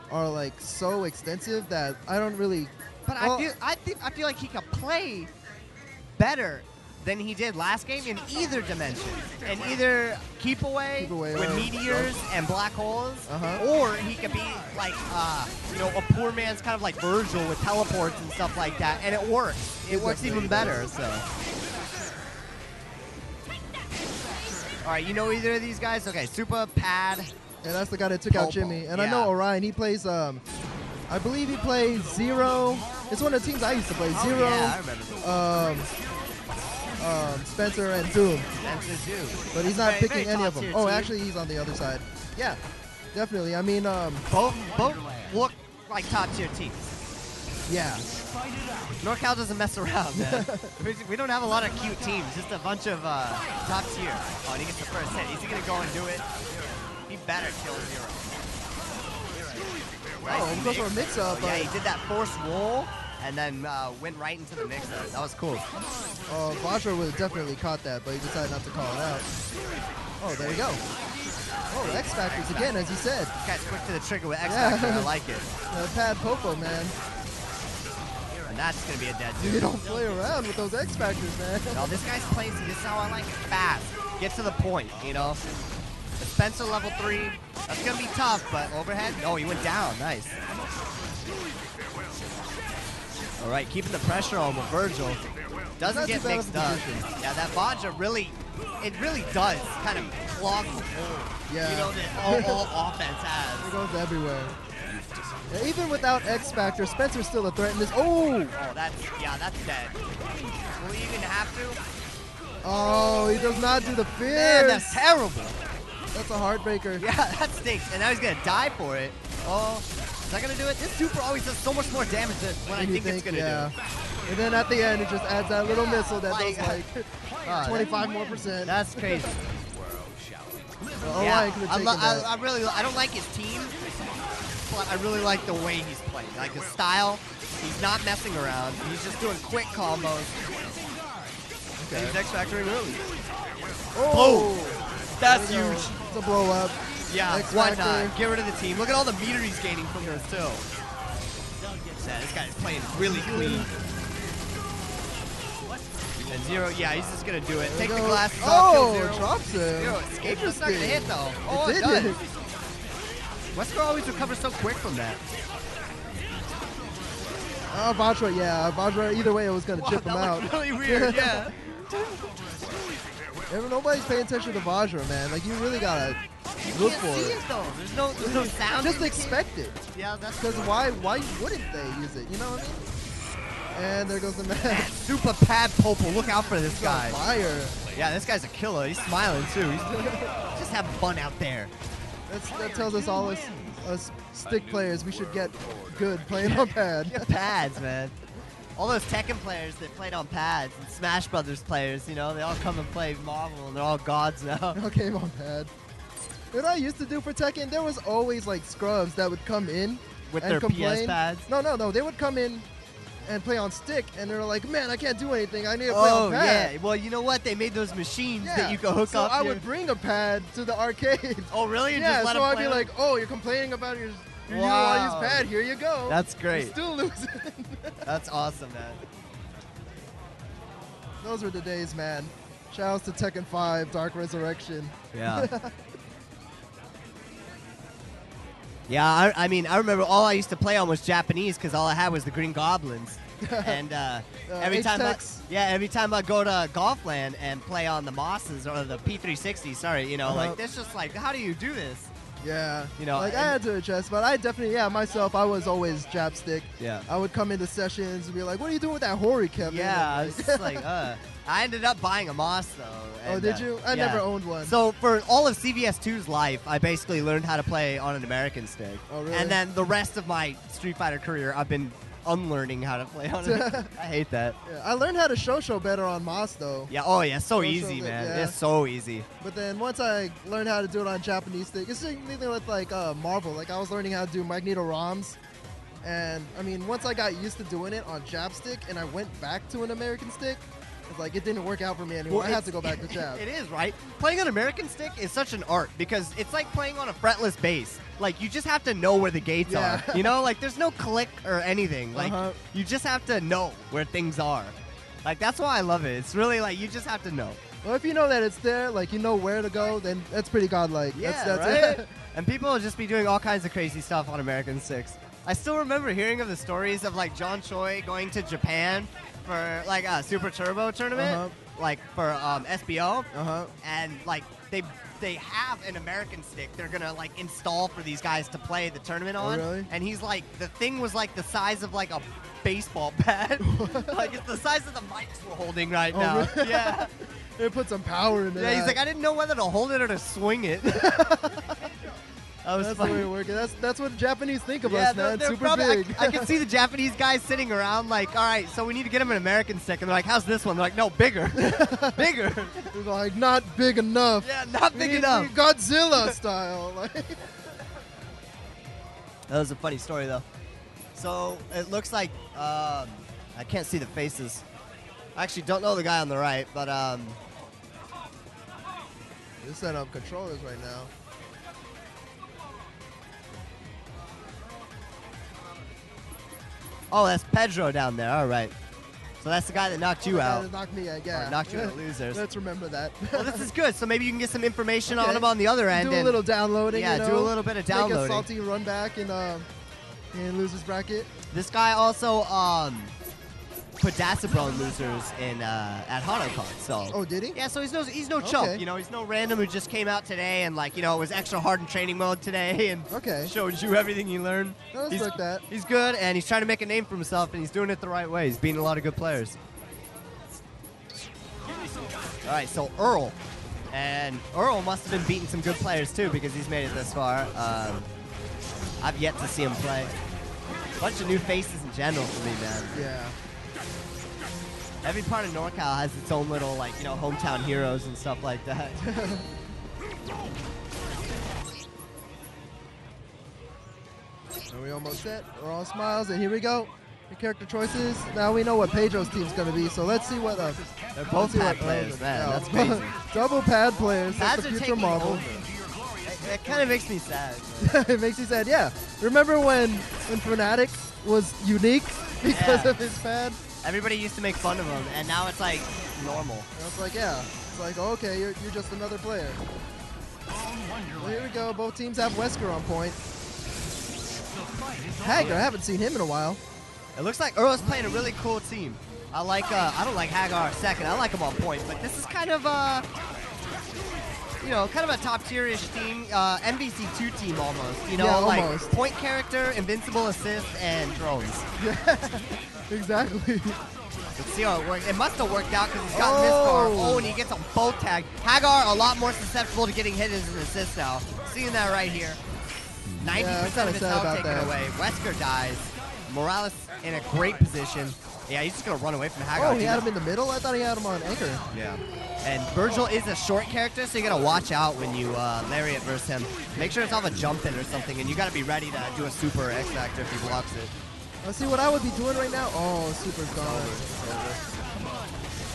are like so extensive that I don't really. But I feel like he could play better than he did last game in either dimension, and either keep away with meteors and black holes, or he could be like a poor man's kind of like Virgil with teleports and stuff like that, and it works. It works even better. So, all right, you know either of these guys? Okay, Super Pad. Yeah, that's the guy that took out Jimmy, and I know Orion. He plays. I believe he plays Zero. It's one of the teams I used to play. Zero. Yeah, I remember. Spencer and Doom. Doom. But he's not picking any of them. Oh, actually, he's on the other side. Yeah, definitely. I mean, both look like top tier teams. Yeah. NorCal doesn't mess around, man. We don't have a lot of cute teams, just a bunch of top tier. Oh, and he gets the first hit. Is he going to go and do it? He better kill Zero. Oh, he goes for a mix-up. Yeah, he did that forced roll and then went right into the mix-up. That was cool. Vajra would have definitely caught that, but he decided not to call it out. Oh, there you go. Oh, X Factors again, as you said. This guy's quick to the trigger with X Factor. I like it. Pad Popo, man. And that's going to be a dead dude. You don't play around with those X Factors, man. No, this guy's playing, this is how I like it, fast. Get to the point, you know? The Spencer level 3, that's going to be tough, but overhead? No, he went down. Nice. All right, keeping the pressure on with Virgil. Doesn't get mixed up. Yeah, that Vajra really, it really does kind of clog the hole. Yeah. You know, that all offense has. It goes everywhere. Yeah, even without X Factor, Spencer's still a threat in this. Oh, that's dead. Will he even have to? Oh, he does not do the fierce. Man, that's terrible. That's a heartbreaker. Yeah, that stinks. And now he's going to die for it. Oh, is that going to do it? This super always does so much more damage than what I think it's going to do. And then at the end, it just adds that little missile that does like 25 more %. That's crazy. Yeah, I don't like his team, but I really like the way he's playing. Like his style, he's not messing around. He's just doing quick combos. Okay. He's X-Factoring early. Oh! That's huge. It's a blow up. Yeah, why not? Get rid of the team. Look at all the meter he's gaining from this too. Yeah, this guy's playing really clean. And Zero, yeah, he's just gonna do it. Take the glasses off, kill Zero. Drops him. Zero escapes. It's not gonna hit though. Oh, it did. Wesker always recovers so quick from that. Vajra, yeah. Vajra, either way, it was gonna chip him out. Really weird, yeah. Nobody's paying attention to Vajra, man. Like, you really gotta look for it. Though. There's no sound. Just expect it. Yeah, that's because why wouldn't they use it? You know what I mean? And there goes the match. Super Pad Popo. Look out for this guy. Fire. Yeah, this guy's a killer. He's smiling too. He's just having fun out there. That tells us all us stick players we should get good playing on pad. Get pads, man. All those Tekken players that played on pads and Smash Brothers players, you know, they all come and play Marvel and they're all gods now. They all came on pad. What I used to do for Tekken, there was always like scrubs that would come in with and their complain. PS pads. No, they would come in and play on stick, and they're like, man, I can't do anything. I need to play on pad. Yeah. Well, you know what? They made those machines that you could hook up. So I would bring a pad to the arcade. Oh, really? And yeah, just let so I'd play be like, oh, you're complaining about your use pad. Here you go. That's great. You're still losing. That's awesome, man. Those were the days, man. Shoutouts to Tekken 5, Dark Resurrection. Yeah. Yeah, I mean, I remember all I used to play on was Japanese because all I had was the Green Goblins. And every time I go to Golfland and play on the Mosses or the P360, sorry, you know, like, it's just like, how do you do this? Yeah. You know, like, I had to adjust, but I definitely, myself, I was always Japstick. Yeah. I would come into sessions and be like, what are you doing with that Hori, Kevin? Yeah, I was just like, I ended up buying a Moss, though. And, oh, did you? I never owned one. So for all of CVS2's life, I basically learned how to play on an American stick. Oh, really? And then the rest of my Street Fighter career, I've been unlearning how to play on it. I hate that. Yeah, I learned how to show better on Moss, though. Yeah, oh yeah, so easy, man. Yeah. It's so easy. But then once I learned how to do it on Japanese stick, it's something with like Marvel. Like I was learning how to do Magneto ROMs. And I mean, once I got used to doing it on Japstick and I went back to an American stick, it's like it didn't work out for me anymore. Well, I have to go back to Jap. It is, right? Playing on American stick is such an art because it's like playing on a fretless bass. Like, you just have to know where the gates are. You know, like, there's no click or anything. Like, you just have to know where things are. Like, that's why I love it. It's really like, you just have to know. Well, if you know that it's there, like, you know where to go, then that's pretty godlike. Yeah, that's right? it. And people will just be doing all kinds of crazy stuff on American sticks. I still remember hearing of the stories of, like, John Choi going to Japan for, like, a Super Turbo tournament, like, for SBO. And, like, they have an American stick they're gonna like install for these guys to play the tournament on. Oh, really? And he's like, the thing was like the size of like a baseball bat. Like it's the size of the mics we're holding right now. Really? Yeah. They put some power in there. Yeah, he's like, I didn't know whether to hold it or to swing it. was That's funny. the way it works. That's what Japanese think of Yeah, us, man. they're Super probably, big. I can see the Japanese guys sitting around like, all right, so we need to get him an American stick. And they're like, how's this one? They're like, no, bigger. Bigger. They're like, not big enough. Yeah, not We big need enough. Godzilla style. Like, That was a funny story, though. So it looks like, I can't see the faces. I actually don't know the guy on the right, but they're setting up controllers right now. oh, that's Pedro down there. All right. So that's the guy that knocked you The guy out. that knocked me out, yeah. Or knocked you out, losers. Let's remember that. Well, this is good. So maybe you can get some information on Okay. him on the other end. Do a and little downloading. Yeah, you know? do a little bit of Make downloading. a salty run back in losers bracket. This guy also put Dacidbro in losers in at HanoCon. So. Oh, did he? Yeah, so he's no chump. Okay. You know, he's no random who just came out today and like was extra hard in training mode today and Okay. showed you everything you learned. No, let's like that. He's good and he's trying to make a name for himself and he's doing it the right way. He's beating a lot of good players. All right, so Earl. And Earl must have been beating some good players too because he's made it this far. I've yet to see him play. Bunch of new faces in general for me, man. Yeah. Every part of NorCal has its own little, like, hometown heroes and stuff like that. Are we almost set? We're all smiles, and here we go. The character choices. Now we know what Pedro's team's going to be, so let's see what... They're both pad players, man. That's crazy. Double pad players. Pads That's the are future taking Marvel. over. It kind of makes me sad. It makes you sad, yeah. Remember when Fnatic was unique because Yeah. of his pad? Everybody used to make fun of him, and now it's, like, normal. And it's like, yeah. It's like, oh, okay, you're just another player. Well, here we go. Both teams have Wesker on point. Hager, I haven't seen him in a while. It looks like Earl's playing a really cool team. I don't like Hagar second. I like him on point, but this is kind of kind of a top tier-ish team, MVC3 team almost. Yeah, like almost. point character, invincible assist, and drones. Exactly. Let's see how it works. It must have worked out because he's got Mistcar. Oh, and he gets them both tagged. Hagar a lot more susceptible to getting hit as an assist now. Seeing that right here. 90% of his health taken away. Wesker dies. Morales in a great position. Yeah, he's just going to run away from Hagar. Oh, he had him in the middle? I thought he had him on anchor. Yeah. And Virgil is a short character, so you got to watch out when you lariat versus him. Make sure it's off a jump in or something, and you got to be ready to do a super X Factor if he blocks it. Let's see what I would be doing right now. Oh, super's gone.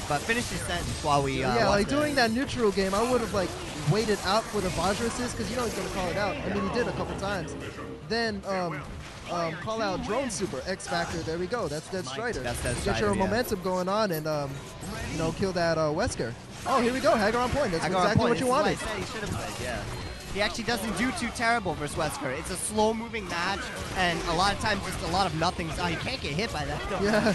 But finish your sentence while we Yeah, watch like during that neutral game, I would have like waited out for the Vajra assist because he's going to call it out. I mean, he did a couple times. Then call out drone super X Factor. There we go. That's Dead Strider. That's Dead Get Strider, your yeah. momentum going on and kill that Wesker. Oh, here we go. Hagar on point. That's Hagar on exactly point. what you This is wanted. I said he should have played, yeah. He actually doesn't do too terrible versus Wesker. It's a slow-moving match, and a lot of times just a lot of nothings. Oh, you can't get hit by that. No. Yeah.